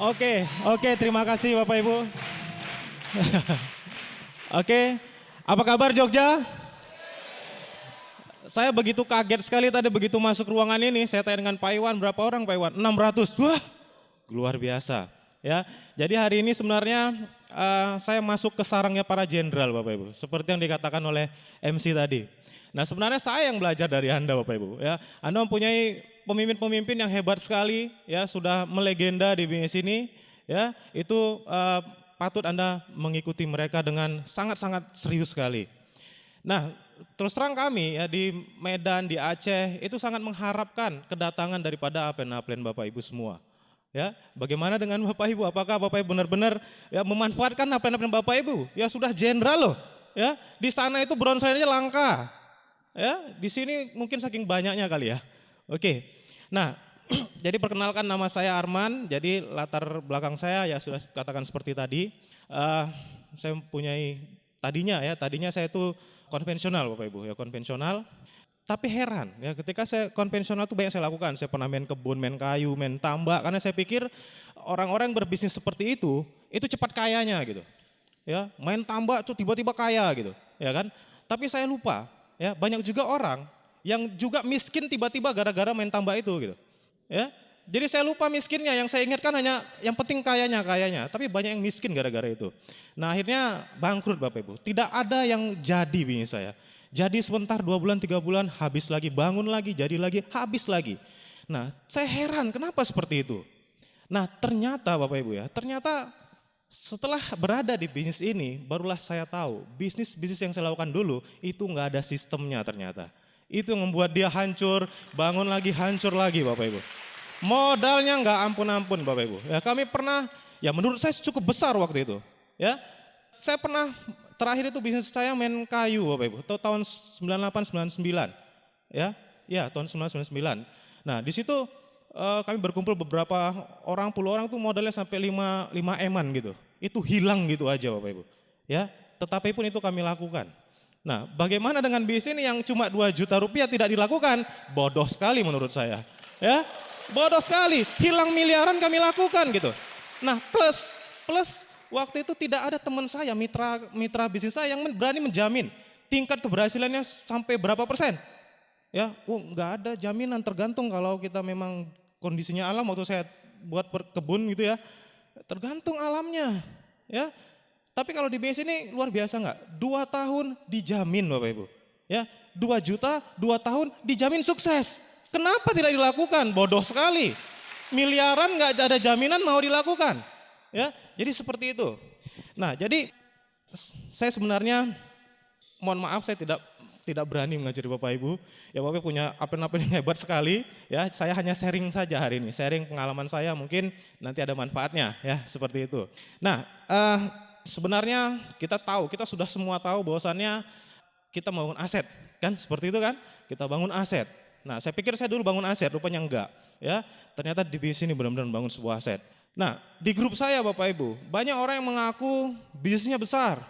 Oke, terima kasih Bapak Ibu. Oke, apa kabar Jogja? Saya begitu kaget sekali tadi begitu masuk ruangan ini, saya tanya dengan Pak Iwan, berapa orang Pak Iwan? 600, wah luar biasa. Ya, jadi hari ini sebenarnya saya masuk ke sarangnya para jenderal Bapak Ibu, seperti yang dikatakan oleh MC tadi. Nah sebenarnya saya yang belajar dari Anda Bapak Ibu. Ya, Anda mempunyai pemimpin-pemimpin yang hebat sekali, ya sudah melegenda di bisnis ini. Ya, itu patut Anda mengikuti mereka dengan sangat-sangat serius sekali. Nah, terus terang kami ya di Medan, di Aceh itu sangat mengharapkan kedatangan daripada aplen-aplen Bapak Ibu semua. Ya, bagaimana dengan Bapak Ibu? Apakah Bapak Ibu benar-benar ya memanfaatkan aplen-aplen Bapak Ibu? Ya sudah jenderal loh. Ya, di sana itu bronselnya langka. Ya, di sini mungkin saking banyaknya kali ya. Oke. Nah, jadi perkenalkan nama saya Arman. Jadi latar belakang saya ya sudah katakan seperti tadi. Saya mempunyai tadinya saya itu konvensional Bapak Ibu ya konvensional. Tapi heran ya ketika saya konvensional itu banyak saya lakukan. Saya pernah main kebun, main kayu, main tambak karena saya pikir orang-orang yang berbisnis seperti itu cepat kayanya gitu. Ya, main tambak tuh tiba-tiba kaya gitu, ya kan? Tapi saya lupa, ya banyak juga orang yang juga miskin tiba-tiba gara-gara main tambak itu gitu. Ya. Jadi saya lupa miskinnya, yang saya ingatkan hanya yang penting kayanya, tapi banyak yang miskin gara-gara itu. Nah akhirnya bangkrut Bapak Ibu, tidak ada yang jadi bisnis saya. Jadi sebentar 2 bulan, 3 bulan, habis lagi, bangun lagi, jadi lagi, habis lagi. Nah saya heran kenapa seperti itu. Nah ternyata Bapak Ibu ya, ternyata setelah berada di bisnis ini, barulah saya tahu bisnis-bisnis yang saya lakukan dulu itu nggak ada sistemnya ternyata. Itu yang membuat dia hancur, bangun lagi, hancur lagi Bapak Ibu. Modalnya nggak ampun-ampun Bapak Ibu. Ya kami pernah, ya menurut saya cukup besar waktu itu. Ya, saya pernah terakhir itu bisnis saya main kayu Bapak Ibu. Itu tahun 98 99. Ya tahun 99. Nah di situ kami berkumpul beberapa orang, puluh orang tuh modalnya sampai 5 eman gitu. Itu hilang gitu aja Bapak Ibu. Ya, tetapi pun itu kami lakukan. Nah, bagaimana dengan bisnis ini yang cuma 2 juta rupiah tidak dilakukan? Bodoh sekali menurut saya. Ya, bodoh sekali, hilang miliaran kami lakukan gitu. Nah plus waktu itu tidak ada teman saya, mitra bisnis saya yang berani menjamin tingkat keberhasilannya sampai berapa persen. Ya, nggak ada jaminan, tergantung kalau kita memang kondisinya alam waktu saya buat kebun gitu ya, tergantung alamnya. Ya, tapi kalau di bisnis ini luar biasa nggak? 2 tahun dijamin Bapak Ibu. Ya, 2 juta, 2 tahun dijamin sukses. Kenapa tidak dilakukan? Bodoh sekali. Miliaran nggak ada jaminan mau dilakukan. Ya, jadi seperti itu. Nah, jadi saya sebenarnya mohon maaf saya tidak berani mengajari Bapak Ibu. Ya Bapak Ibu punya apel-apel yang hebat sekali. Ya, saya hanya sharing saja hari ini. Sharing pengalaman saya mungkin nanti ada manfaatnya ya, seperti itu. Nah, sebenarnya kita sudah semua tahu bahwasannya kita membangun aset, kan seperti itu kan? Kita bangun aset. Nah, saya pikir saya dulu bangun aset, rupanya enggak. Ya, ternyata di bisnis ini benar-benar membangun sebuah aset. Nah, di grup saya Bapak Ibu, banyak orang yang mengaku bisnisnya besar.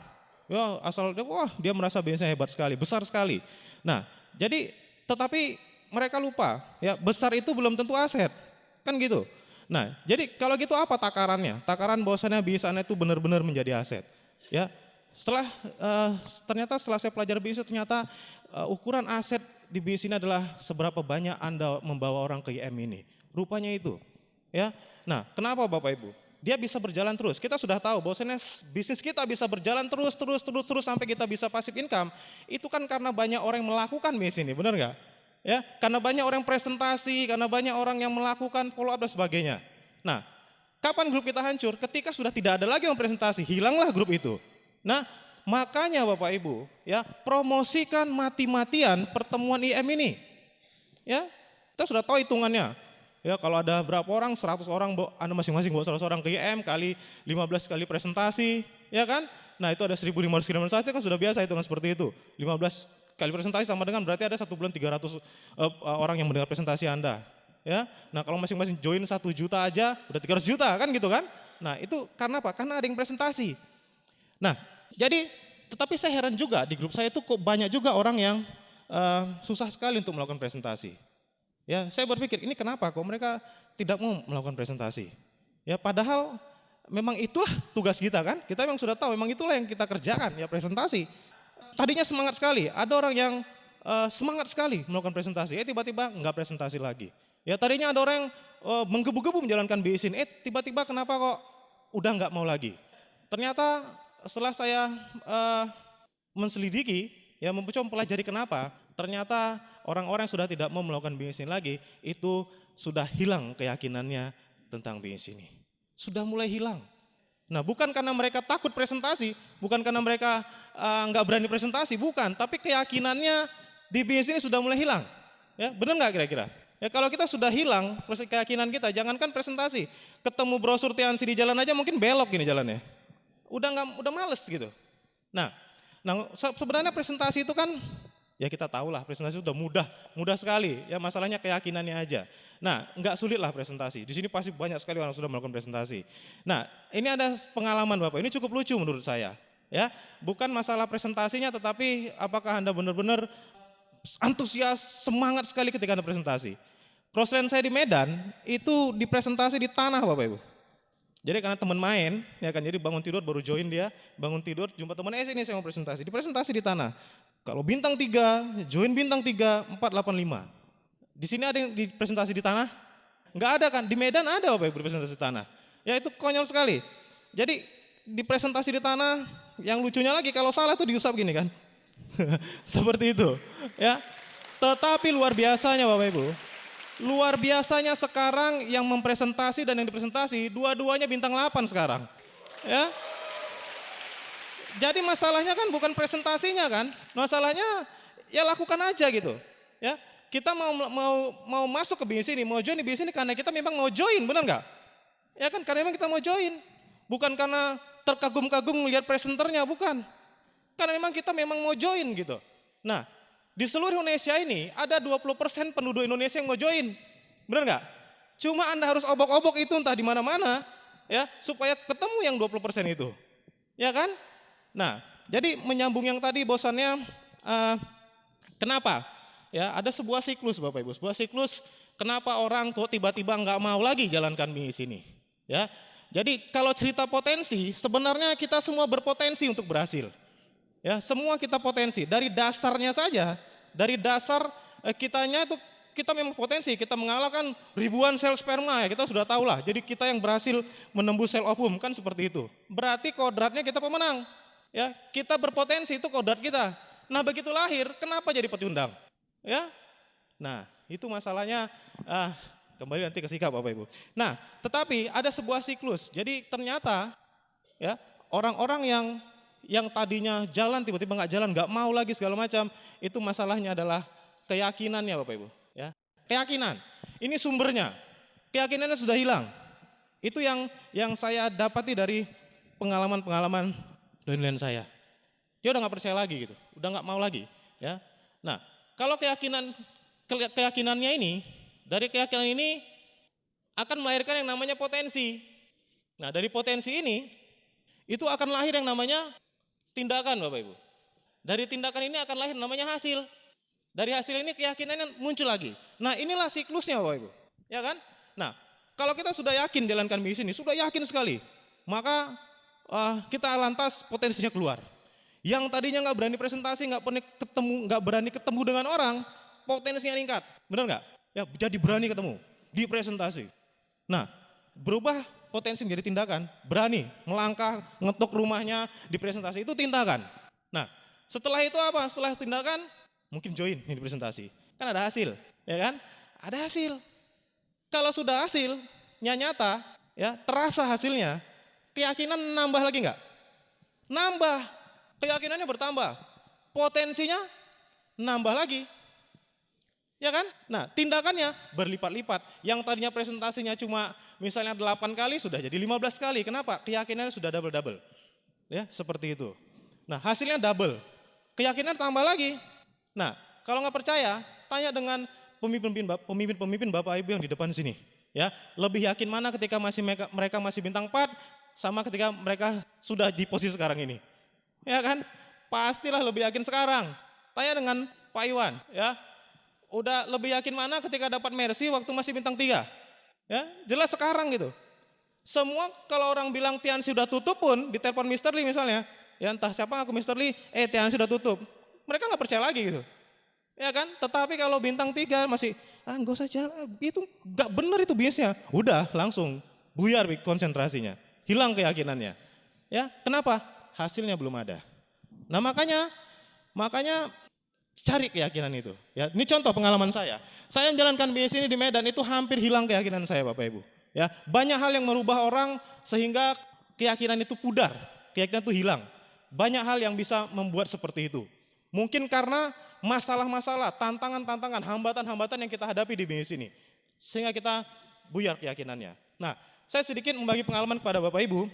Ya, asal wah dia merasa bisnisnya hebat sekali, besar sekali. Nah, jadi tetapi mereka lupa, ya besar itu belum tentu aset, kan gitu. Nah, jadi kalau gitu apa takarannya? Takaran bahwasannya bisnisnya itu benar-benar menjadi aset. Ya, ternyata setelah saya pelajari bisnis ternyata ukuran aset di bisnis ini adalah seberapa banyak Anda membawa orang ke IM ini. Rupanya itu. Ya. Nah, kenapa Bapak Ibu? Dia bisa berjalan terus. Kita sudah tahu bahwasanya bisnis kita bisa berjalan terus sampai kita bisa passive income. Itu kan karena banyak orang yang melakukan bisnis ini, benar nggak? Ya, karena banyak orang presentasi, karena banyak orang yang melakukan follow up dan sebagainya. Nah, kapan grup kita hancur? Ketika sudah tidak ada lagi yang presentasi, hilanglah grup itu. Nah, makanya Bapak Ibu, ya, promosikan mati-matian pertemuan IM ini. Ya, kita sudah tahu hitungannya. Ya, kalau ada berapa orang, 100 orang, Anda masing-masing bawa 100 orang ke IM kali 15 kali presentasi, ya kan? Nah, itu ada 1.500 kali presentasi kan sudah biasa hitungan seperti itu. 15 kali presentasi sama dengan berarti ada 1 bulan 300 orang yang mendengar presentasi Anda. Ya, nah kalau masing-masing join 1 juta aja udah 300 juta kan gitu kan? Nah, itu karena apa? Karena ada yang presentasi. Nah, jadi tetapi saya heran juga di grup saya itu kok banyak juga orang yang susah sekali untuk melakukan presentasi. Ya, saya berpikir ini kenapa kok mereka tidak mau melakukan presentasi? Ya padahal memang itulah tugas kita kan, kita memang sudah tahu memang itulah yang kita kerjakan ya presentasi. Tadinya semangat sekali, ada orang yang semangat sekali melakukan presentasi, tiba-tiba nggak presentasi lagi. Ya tadinya ada orang yang menggebu-gebu menjalankan BIS ini, tiba-tiba kenapa kok udah nggak mau lagi. Ternyata setelah saya menselidiki, ya mencoba mempelajari kenapa, ternyata orang-orang yang sudah tidak mau melakukan BIS ini lagi, itu sudah hilang keyakinannya tentang BIS ini. Sudah mulai hilang. Nah bukan karena mereka takut presentasi, bukan karena mereka nggak berani presentasi, bukan, tapi keyakinannya di BIS ini sudah mulai hilang. Ya, benar nggak kira-kira? Ya kalau kita sudah hilang keyakinan kita, jangankan presentasi, ketemu brosur Tiansi di jalan aja mungkin belok gini jalannya. Udah males gitu. Nah sebenarnya presentasi itu kan ya kita tahu lah presentasi sudah mudah sekali. Ya masalahnya keyakinannya aja. Nah nggak sulit lah presentasi. Di sini pasti banyak sekali orang sudah melakukan presentasi. Nah ini ada pengalaman Bapak. Ini cukup lucu menurut saya. Ya bukan masalah presentasinya, tetapi apakah Anda benar-benar antusias, semangat sekali ketika Anda presentasi. Crossland saya di Medan itu di presentasi di tanah Bapak Ibu. Jadi karena teman main, ya kan, jadi bangun tidur baru join dia, bangun tidur jumpa teman, ini saya mau presentasi, di tanah. Kalau bintang 3, join bintang 3, 485. Di sini ada yang di presentasi di tanah? Enggak ada kan, di Medan ada Bapak Ibu presentasi di tanah. Ya itu konyol sekali. Jadi di presentasi di tanah, yang lucunya lagi kalau salah tuh diusap gini kan. Seperti itu, ya. Tetapi luar biasanya Bapak Ibu, luar biasanya sekarang yang mempresentasi dan yang dipresentasi dua-duanya bintang 8 sekarang. Ya. Jadi masalahnya kan bukan presentasinya kan, masalahnya ya lakukan aja gitu. Ya. Kita mau masuk ke bisnis ini, mau join di bisnis ini karena kita memang mau join, benar nggak? Ya kan, karena memang kita mau join, bukan karena terkagum-kagum melihat presenternya, bukan. Karena memang kita mau join gitu. Nah, di seluruh Indonesia ini ada 20% penduduk Indonesia yang mau join. Benar nggak? Cuma Anda harus obok-obok itu entah di mana-mana ya, supaya ketemu yang 20% itu. Ya kan? Nah, jadi menyambung yang tadi bosannya kenapa? Ya, ada sebuah siklus Bapak Ibu, sebuah siklus kenapa orang kok tiba-tiba nggak mau lagi jalankan BIS ini. Ya. Jadi kalau cerita potensi, sebenarnya kita semua berpotensi untuk berhasil. Ya, semua kita potensi, dari dasarnya saja, dari dasar kitanya itu kita memang potensi, kita mengalahkan ribuan sel sperma ya, kita sudah tahu lah. Jadi kita yang berhasil menembus sel ovum kan seperti itu. Berarti kodratnya kita pemenang. Ya, kita berpotensi, itu kodrat kita. Nah, begitu lahir, kenapa jadi pecundang? Ya. Nah, itu masalahnya kembali nanti ke sikap Bapak Ibu. Nah, tetapi ada sebuah siklus. Jadi ternyata ya, orang-orang yang tadinya jalan tiba-tiba nggak jalan, nggak mau lagi segala macam, itu masalahnya adalah keyakinannya Bapak Ibu. Ya, keyakinan. Ini sumbernya. Keyakinannya sudah hilang. Itu yang saya dapati dari pengalaman-pengalaman dosen saya. Dia udah nggak percaya lagi gitu, udah nggak mau lagi. Ya. Nah, kalau keyakinannya ini, dari keyakinan ini akan melahirkan yang namanya potensi. Nah, dari potensi ini itu akan lahir yang namanya tindakan Bapak Ibu. Dari tindakan ini akan lahir namanya hasil. Dari hasil ini keyakinannya muncul lagi. Nah inilah siklusnya Bapak Ibu. Ya kan? Nah kalau kita sudah yakin jalankan misi ini, sudah yakin sekali, maka kita lantas potensinya keluar. Yang tadinya nggak berani presentasi, nggak berani ketemu dengan orang, potensinya meningkat. Benar nggak? Ya jadi berani ketemu di presentasi. Nah berubah potensi menjadi tindakan, berani melangkah, ngetok rumahnya di presentasi, itu tindakan. Nah, setelah itu apa? Setelah tindakan, mungkin join di presentasi. Kan ada hasil, ya kan? Ada hasil. Kalau sudah hasilnya nyata, ya terasa hasilnya, keyakinan nambah lagi nggak? Nambah, keyakinannya bertambah, potensinya nambah lagi. Ya kan? Nah, tindakannya berlipat-lipat. Yang tadinya presentasinya cuma misalnya 8 kali sudah jadi 15 kali. Kenapa? Keyakinannya sudah double-double. Ya, seperti itu. Nah, hasilnya double. Keyakinan tambah lagi. Nah, kalau nggak percaya, tanya dengan pemimpin-pemimpin Bapak Ibu yang di depan sini. Ya, lebih yakin mana ketika mereka masih bintang 4 sama ketika mereka sudah di posisi sekarang ini. Ya kan? Pastilah lebih yakin sekarang. Tanya dengan Pak Iwan, ya. Udah lebih yakin mana ketika dapat Mercy waktu masih bintang 3? Ya, jelas sekarang gitu. Semua kalau orang bilang Tiansi udah tutup pun, ditelepon Mr. Lee misalnya, ya entah siapa aku Mr. Lee, Tiansi udah tutup. Mereka nggak percaya lagi gitu. Ya kan? Tetapi kalau bintang 3 masih, nggak usah jalan, itu nggak bener itu bisnisnya. Udah langsung buyar konsentrasinya, hilang keyakinannya. Ya, kenapa? Hasilnya belum ada. Nah makanya cari keyakinan itu. Ya, ini contoh pengalaman saya. Saya menjalankan bisnis ini di Medan itu hampir hilang keyakinan saya, Bapak Ibu. Ya, banyak hal yang merubah orang sehingga keyakinan itu pudar, keyakinan itu hilang. Banyak hal yang bisa membuat seperti itu. Mungkin karena masalah-masalah, tantangan-tantangan, hambatan-hambatan yang kita hadapi di bisnis ini. Sehingga kita buyar keyakinannya. Nah, saya sedikit membagi pengalaman kepada Bapak Ibu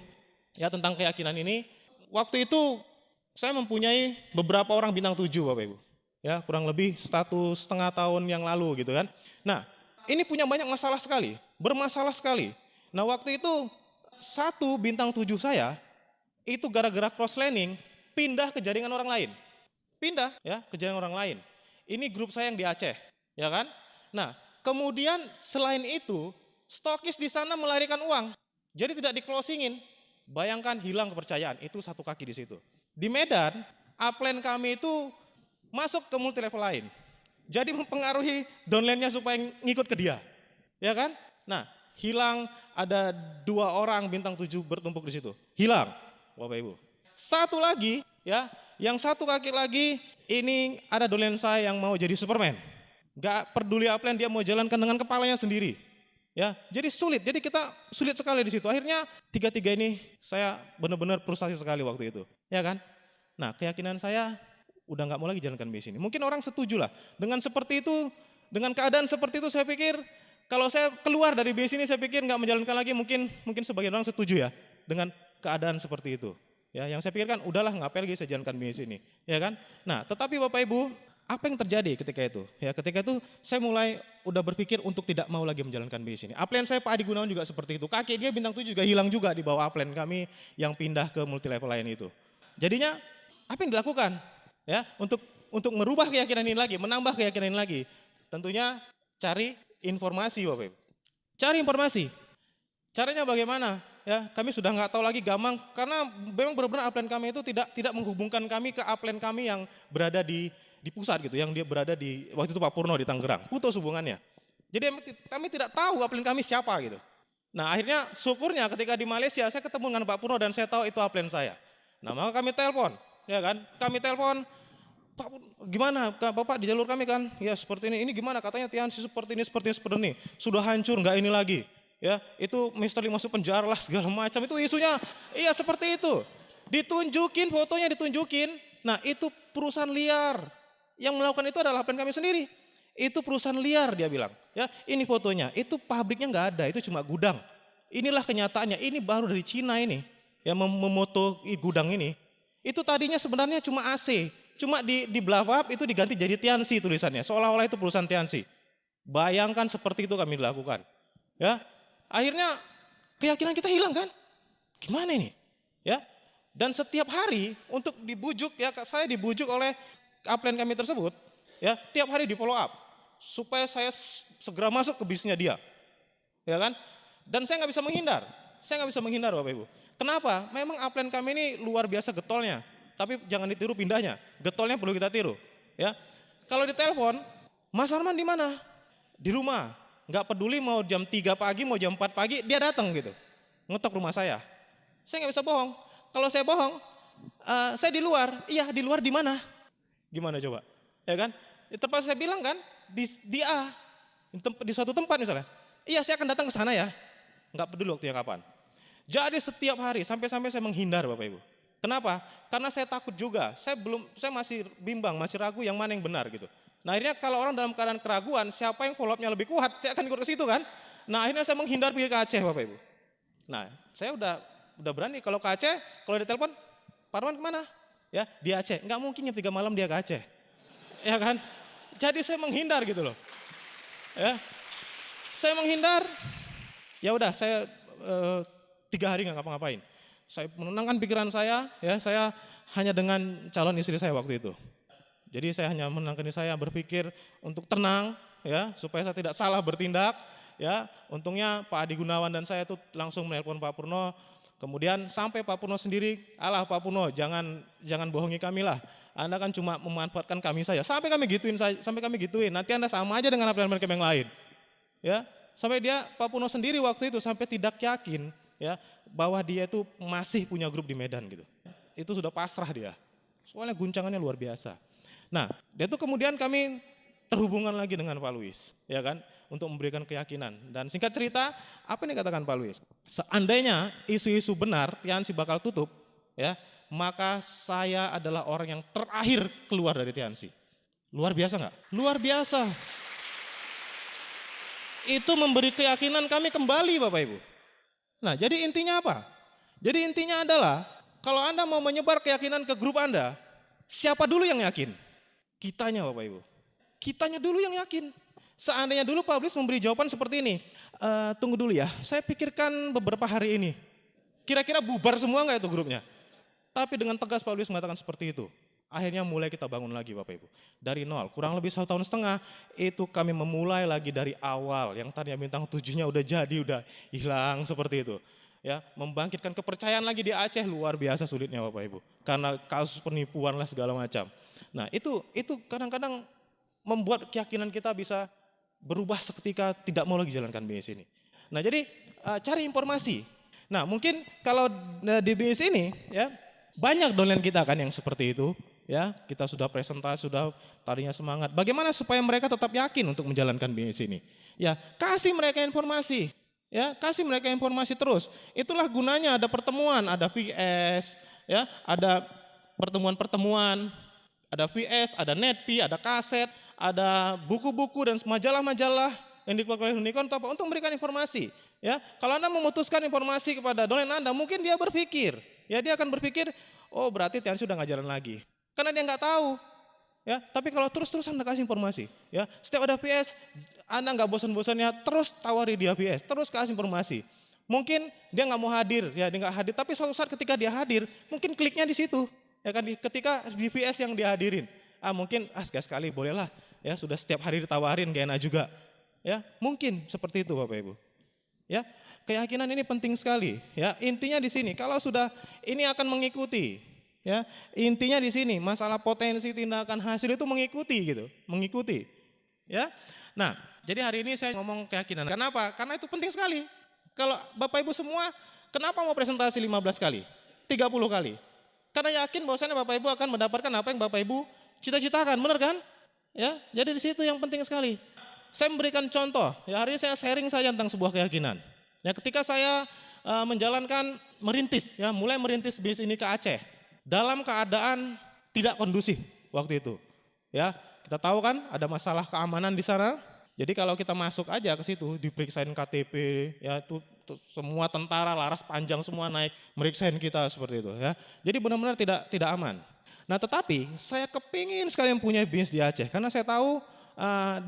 ya tentang keyakinan ini. Waktu itu saya mempunyai beberapa orang bintang 7, Bapak Ibu. Ya, kurang lebih 1,5 tahun yang lalu gitu kan. Nah, ini punya banyak masalah sekali, bermasalah sekali. Nah, waktu itu satu bintang 7 saya itu gara-gara cross landing pindah ke jaringan orang lain. Pindah ya ke jaringan orang lain. Ini grup saya yang di Aceh, ya kan? Nah, kemudian selain itu, stokis di sana melarikan uang. Jadi tidak di-closingin. Bayangkan hilang kepercayaan, itu satu kaki di situ. Di Medan, upline kami itu masuk ke multi level lain. Jadi mempengaruhi downline-nya supaya ngikut ke dia. Ya kan? Nah, hilang ada 2 orang bintang 7 bertumpuk di situ. Hilang, Bapak Ibu. Satu lagi, ya, yang satu kaki lagi, ini ada downline saya yang mau jadi Superman. Gak peduli upline, dia mau jalankan dengan kepalanya sendiri. Ya, jadi sulit. Jadi kita sulit sekali di situ. Akhirnya 3-3 ini saya benar-benar frustasi sekali waktu itu. Ya kan? Nah, keyakinan saya udah nggak mau lagi jalankan bisnis ini. Mungkin orang setuju lah. Dengan seperti itu, dengan keadaan seperti itu saya pikir, kalau saya keluar dari bisnis ini saya pikir nggak menjalankan lagi, mungkin sebagian orang setuju ya dengan keadaan seperti itu. Ya, yang saya pikirkan udahlah ngapain lagi saya jalankan bisnis ini, ya kan? Nah, tetapi Bapak Ibu, apa yang terjadi ketika itu? Ya, ketika itu saya mulai udah berpikir untuk tidak mau lagi menjalankan bisnis ini. Upline saya Pak Adi Gunawan juga seperti itu. Kaki dia bintang 7 juga hilang juga di bawah upline kami yang pindah ke multi level lain itu. Jadinya apa yang dilakukan? Ya, untuk merubah keyakinan ini lagi, menambah keyakinan ini lagi, tentunya cari informasi, Bapak Ibu. Cari informasi. Caranya bagaimana? Ya, kami sudah nggak tahu lagi gampang karena memang benar-benar upline kami itu tidak menghubungkan kami ke upline kami yang berada di pusat gitu, yang dia berada di waktu itu Pak Purno di Tangerang. Putus hubungannya. Jadi kami tidak tahu upline kami siapa gitu. Nah, akhirnya syukurnya ketika di Malaysia saya ketemu dengan Pak Purno dan saya tahu itu upline saya. Nah, maka kami telepon. Ya kan, kami telepon, Pak gimana Bapak di jalur kami kan, ya seperti ini gimana katanya Tiansi seperti ini, sudah hancur nggak ini lagi, ya itu Mr. Lee masuk penjara lah segala macam, itu isunya, iya seperti itu, ditunjukin fotonya ditunjukin, nah itu perusahaan liar, yang melakukan itu adalah upline kami sendiri, itu perusahaan liar dia bilang, ya ini fotonya, itu pabriknya nggak ada, itu cuma gudang, inilah kenyataannya, ini baru dari Cina ini, yang memoto gudang ini. Itu tadinya sebenarnya cuma AC, cuma di blow up itu diganti jadi Tiansi tulisannya, seolah-olah itu perusahaan Tiansi. Bayangkan seperti itu kami lakukan. Ya, akhirnya keyakinan kita hilang kan? Gimana ini? Ya, dan setiap hari untuk dibujuk ya, saya dibujuk oleh upline kami tersebut, ya tiap hari di follow up supaya saya segera masuk ke bisnisnya dia, ya kan? Dan saya nggak bisa menghindar, Bapak Ibu. Kenapa? Memang upline kami ini luar biasa getolnya, tapi jangan ditiru pindahnya. Getolnya perlu kita tiru, ya. Kalau ditelepon, Mas Arman di mana? Di rumah. Nggak peduli mau jam 3 pagi, mau jam 4 pagi, dia datang gitu. Ngetok rumah saya. Saya nggak bisa bohong. Kalau saya bohong, saya di luar. Iya, di luar di mana? Gimana coba? Ya kan? Tempat saya bilang kan, di A, di suatu tempat misalnya. Iya, saya akan datang ke sana ya. Nggak peduli waktunya kapan. Jadi setiap hari sampai-sampai saya menghindar Bapak Ibu. Kenapa? Karena saya takut juga. Saya masih bimbang, masih ragu yang mana yang benar gitu. Nah, akhirnya kalau orang dalam keadaan keraguan, siapa yang follow up-nya lebih kuat, saya akan ikut ke situ kan. Nah, akhirnya saya menghindar pergi ke Aceh Bapak Ibu. Nah, saya udah berani kalau ke Aceh, kalau ditelepon, Pak Arman kemana? Ya, di Aceh. Nggak mungkin jam 3 malam dia ke Aceh. Ya kan? Jadi saya menghindar gitu loh. Ya. Saya menghindar. Ya udah, saya 3 hari nggak ngapa-ngapain. Saya menenangkan pikiran saya, ya saya hanya dengan calon istri saya waktu itu. Jadi saya hanya menenangkan diri saya, berpikir untuk tenang, ya supaya saya tidak salah bertindak, Ya, untungnya Pak Adi Gunawan dan saya tuh langsung menelpon Pak Purno. Kemudian sampai Pak Purno sendiri, alah Pak Purno, jangan bohongi kami lah. Anda kan cuma memanfaatkan kami saja. Sampai kami gituin. Nanti Anda sama aja dengan aplikasi yang lain. Ya, sampai Pak Purno sendiri waktu itu sampai tidak yakin ya bahwa dia itu masih punya grup di Medan gitu. Itu sudah pasrah dia. Soalnya guncangannya luar biasa. Nah, dia tuh kemudian kami terhubungan lagi dengan Pak Luis, ya kan, untuk memberikan keyakinan. Dan singkat cerita, apa yang dikatakan Pak Luis? Seandainya isu-isu benar, Tiansi bakal tutup, ya, maka saya adalah orang yang terakhir keluar dari Tiansi. Luar biasa nggak? Luar biasa. Itu memberi keyakinan kami kembali, Bapak Ibu. Nah, jadi intinya apa? Jadi intinya adalah, kalau Anda mau menyebar keyakinan ke grup Anda, siapa dulu yang yakin? Kitanya, Bapak Ibu. Kitanya dulu yang yakin. Seandainya dulu Pak Luis memberi jawaban seperti ini, tunggu dulu ya, saya pikirkan beberapa hari ini. Kira-kira bubar semua nggak itu grupnya? Tapi dengan tegas Pak Luis mengatakan seperti itu. Akhirnya mulai kita bangun lagi Bapak Ibu. Dari nol, kurang lebih 1,5 tahun, itu kami memulai lagi dari awal. Yang tadinya bintang 7-nya udah jadi, udah hilang seperti itu. Ya, membangkitkan kepercayaan lagi di Aceh luar biasa sulitnya Bapak Ibu. Karena kasus penipuan lah segala macam. Nah itu kadang-kadang membuat keyakinan kita bisa berubah seketika tidak mau lagi jalankan bisnis ini. Nah jadi cari informasi. Nah mungkin kalau di bisnis ini ya banyak downline kita kan yang seperti itu ya, kita sudah presentasi, sudah tadinya semangat. Bagaimana supaya mereka tetap yakin untuk menjalankan bisnis ini? Ya kasih mereka informasi. Ya kasih mereka informasi terus. Itulah gunanya ada pertemuan, ada VS, ya ada pertemuan-pertemuan, ada VS, ada netpi, ada kaset, ada buku-buku dan majalah-majalah yang dikeluarkan oleh Unicorn untuk memberikan informasi. Ya, kalau Anda memutuskan informasi kepada downline Anda, mungkin dia berpikir, ya dia akan berpikir, oh berarti Tiansi sudah nggak jalan lagi, karena dia nggak tahu. Ya, tapi kalau terus-terusan Anda kasih informasi, ya setiap ada PS, Anda nggak bosan-bosannya, terus tawari dia PS, terus kasih informasi. Mungkin dia nggak mau hadir, ya dia nggak hadir, tapi suatu saat ketika dia hadir, mungkin kliknya di situ. Ya kan ketika di VS yang dihadirin, mungkin gas sekali bolehlah, ya sudah setiap hari ditawarin gak enak juga, ya mungkin seperti itu Bapak Ibu. Ya keyakinan ini penting sekali. Ya intinya di sini kalau sudah ini akan mengikuti, ya intinya di sini masalah potensi tindakan hasil itu mengikuti gitu, mengikuti. Ya, nah jadi hari ini saya ngomong keyakinan. Kenapa? Karena itu penting sekali. Kalau Bapak Ibu semua, kenapa mau presentasi 15 kali, 30 kali? Karena yakin bahwasanya Bapak Ibu akan mendapatkan apa yang Bapak Ibu cita-citakan, benar kan? Ya, jadi di situ yang penting sekali. Saya memberikan contoh, ya hari ini saya sharing saja tentang sebuah keyakinan. Ya, ketika saya merintis, ya mulai merintis bisnis ini ke Aceh, dalam keadaan tidak kondusif waktu itu. Ya, kita tahu kan ada masalah keamanan di sana. Jadi kalau kita masuk aja ke situ, diperiksain KTP, ya itu semua tentara laras panjang semua naik meriksain kita seperti itu ya. Jadi benar-benar tidak aman. Nah tetapi saya kepingin sekali punya bisnis di Aceh karena saya tahu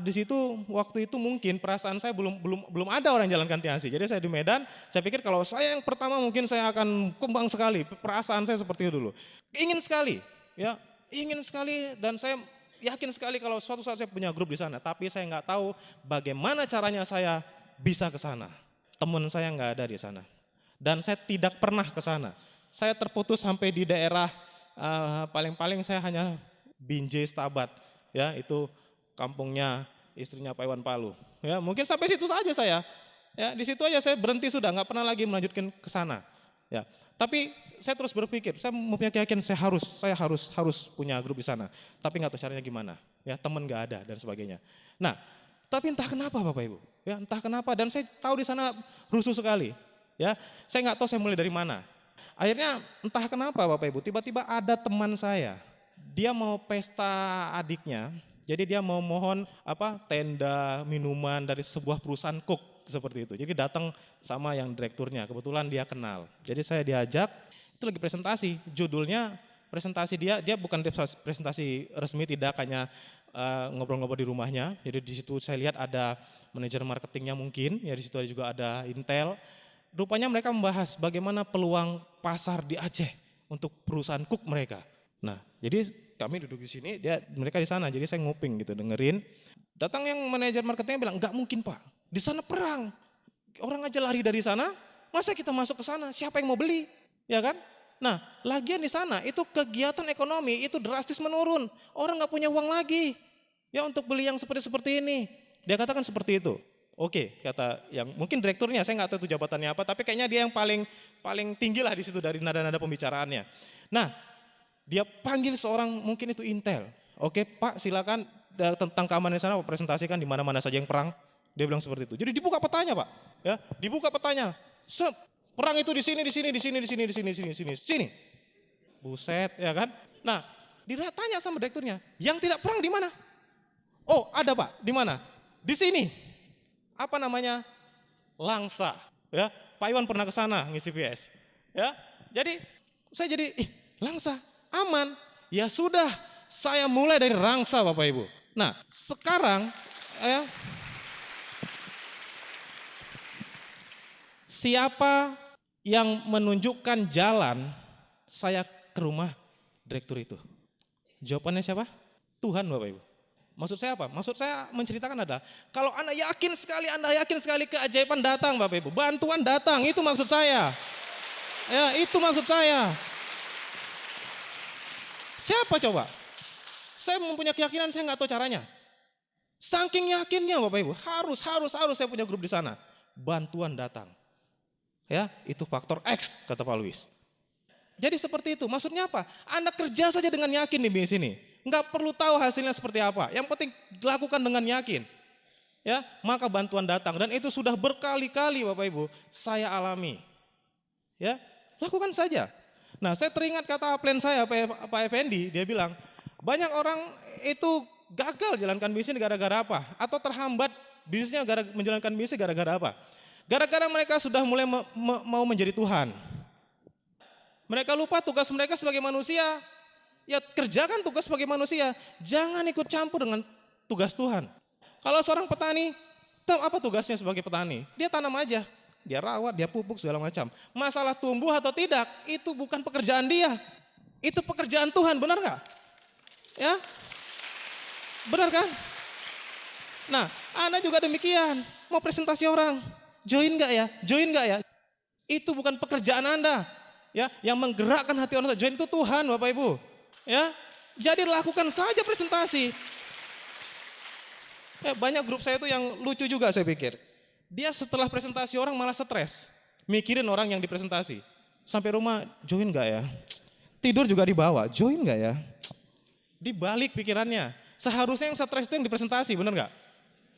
di situ waktu itu mungkin perasaan saya belum ada orang jalankan Tiansi. Jadi saya di Medan, saya pikir kalau saya yang pertama mungkin saya akan kembang sekali. Perasaan saya seperti itu dulu. Ingin sekali, ya ingin sekali dan saya yakin sekali kalau suatu saat saya punya grup di sana, tapi saya nggak tahu bagaimana caranya saya bisa ke sana. Teman saya nggak ada di sana, dan saya tidak pernah ke sana. Saya terputus sampai di daerah paling-paling saya hanya Binjai Stabat, ya itu kampungnya istrinya Pak Iwan Palu. Ya mungkin sampai situ saja saya. Ya di situ aja saya berhenti sudah, nggak pernah lagi melanjutkan ke sana. Ya tapi saya terus berpikir, saya mempunyai keyakinan saya harus punya grup di sana. Tapi nggak tahu caranya gimana, ya teman nggak ada dan sebagainya. Nah, tapi entah kenapa Bapak Ibu, ya entah kenapa dan saya tahu di sana rusuh sekali. Ya, saya nggak tahu saya mulai dari mana. Akhirnya entah kenapa Bapak Ibu, tiba-tiba ada teman saya, dia mau pesta adiknya, jadi dia mau mohon tenda minuman dari sebuah perusahaan cook seperti itu. Jadi datang sama yang direkturnya, kebetulan dia kenal. Jadi saya diajak. Itu lagi presentasi, judulnya presentasi dia bukan presentasi resmi, tidak hanya ngobrol-ngobrol di rumahnya. Jadi di situ saya lihat ada manajer marketingnya mungkin, ya di situ juga ada Intel. Rupanya mereka membahas bagaimana peluang pasar di Aceh untuk perusahaan cook mereka. Nah, jadi kami duduk di sini, mereka di sana. Jadi saya nguping gitu, dengerin. Datang yang manajer marketingnya bilang, "Enggak mungkin, Pak. Di sana perang. Orang aja lari dari sana, masa kita masuk ke sana? Siapa yang mau beli? Ya kan? Nah, lagian di sana itu kegiatan ekonomi itu drastis menurun. Orang nggak punya uang lagi. Ya untuk beli yang seperti ini. Dia katakan seperti itu. Oke, kata yang mungkin direkturnya, saya nggak tahu itu jabatannya apa, tapi kayaknya dia yang paling tinggi lah di situ dari nada-nada pembicaraannya. Nah, dia panggil seorang mungkin itu Intel. Oke, Pak, silakan tentang keamanan di sana presentasikan di mana-mana saja yang perang. Dia bilang seperti itu. Jadi dibuka petanya, Pak. Ya, dibuka petanya. Perang itu di sini, di sini, di sini, di sini, di sini, di sini, di sini, sini. Buset, ya kan? Nah, dia tanya sama direkturnya, yang tidak perang di mana? Oh, ada Pak, di mana? Di sini. Apa namanya? Langsa. Ya, Pak Iwan pernah ke sana ngisi PS. Ya, jadi saya jadi, Langsa, aman. Ya sudah, saya mulai dari Langsa, Bapak Ibu. Nah, sekarang, ya, siapa yang menunjukkan jalan saya ke rumah direktur itu? Jawabannya siapa? Tuhan, Bapak Ibu. Maksud saya apa? Maksud saya menceritakan adalah, kalau Anda yakin sekali keajaiban datang Bapak Ibu, bantuan datang, itu maksud saya. Ya, itu maksud saya. Siapa coba? Saya mempunyai keyakinan, saya nggak tahu caranya. Saking yakinnya Bapak Ibu, harus saya punya grup di sana. Bantuan datang. Ya, itu faktor X, kata Pak Luis. Jadi seperti itu, maksudnya apa? Anda kerja saja dengan yakin di bisnis ini. Enggak perlu tahu hasilnya seperti apa. Yang penting lakukan dengan yakin. Ya, maka bantuan datang dan itu sudah berkali-kali Bapak Ibu saya alami. Ya, lakukan saja. Nah, saya teringat kata plan saya Pak Effendi, dia bilang, banyak orang itu gagal jalankan bisnis gara-gara apa? Atau terhambat bisnisnya menjalankan bisnis gara-gara apa? Gara-gara mereka sudah mulai mau menjadi Tuhan. Mereka lupa tugas mereka sebagai manusia. Ya kerjakan tugas sebagai manusia. Jangan ikut campur dengan tugas Tuhan. Kalau seorang petani, tahu apa tugasnya sebagai petani? Dia tanam aja. Dia rawat, dia pupuk segala macam. Masalah tumbuh atau tidak, itu bukan pekerjaan dia. Itu pekerjaan Tuhan, benar nggak? Ya, benar kan? Nah, Anda juga demikian. Mau presentasi orang, join nggak ya? Join nggak ya? Itu bukan pekerjaan Anda. Ya, yang menggerakkan hati orang join itu Tuhan, Bapak Ibu. Ya, jadi lakukan saja presentasi. Banyak grup saya itu yang lucu juga saya pikir. Dia setelah presentasi orang malah stres, mikirin orang yang dipresentasi. Sampai rumah, join nggak ya? Tidur juga dibawa, join nggak ya? Dibalik pikirannya. Seharusnya yang stres itu yang dipresentasi, benar nggak?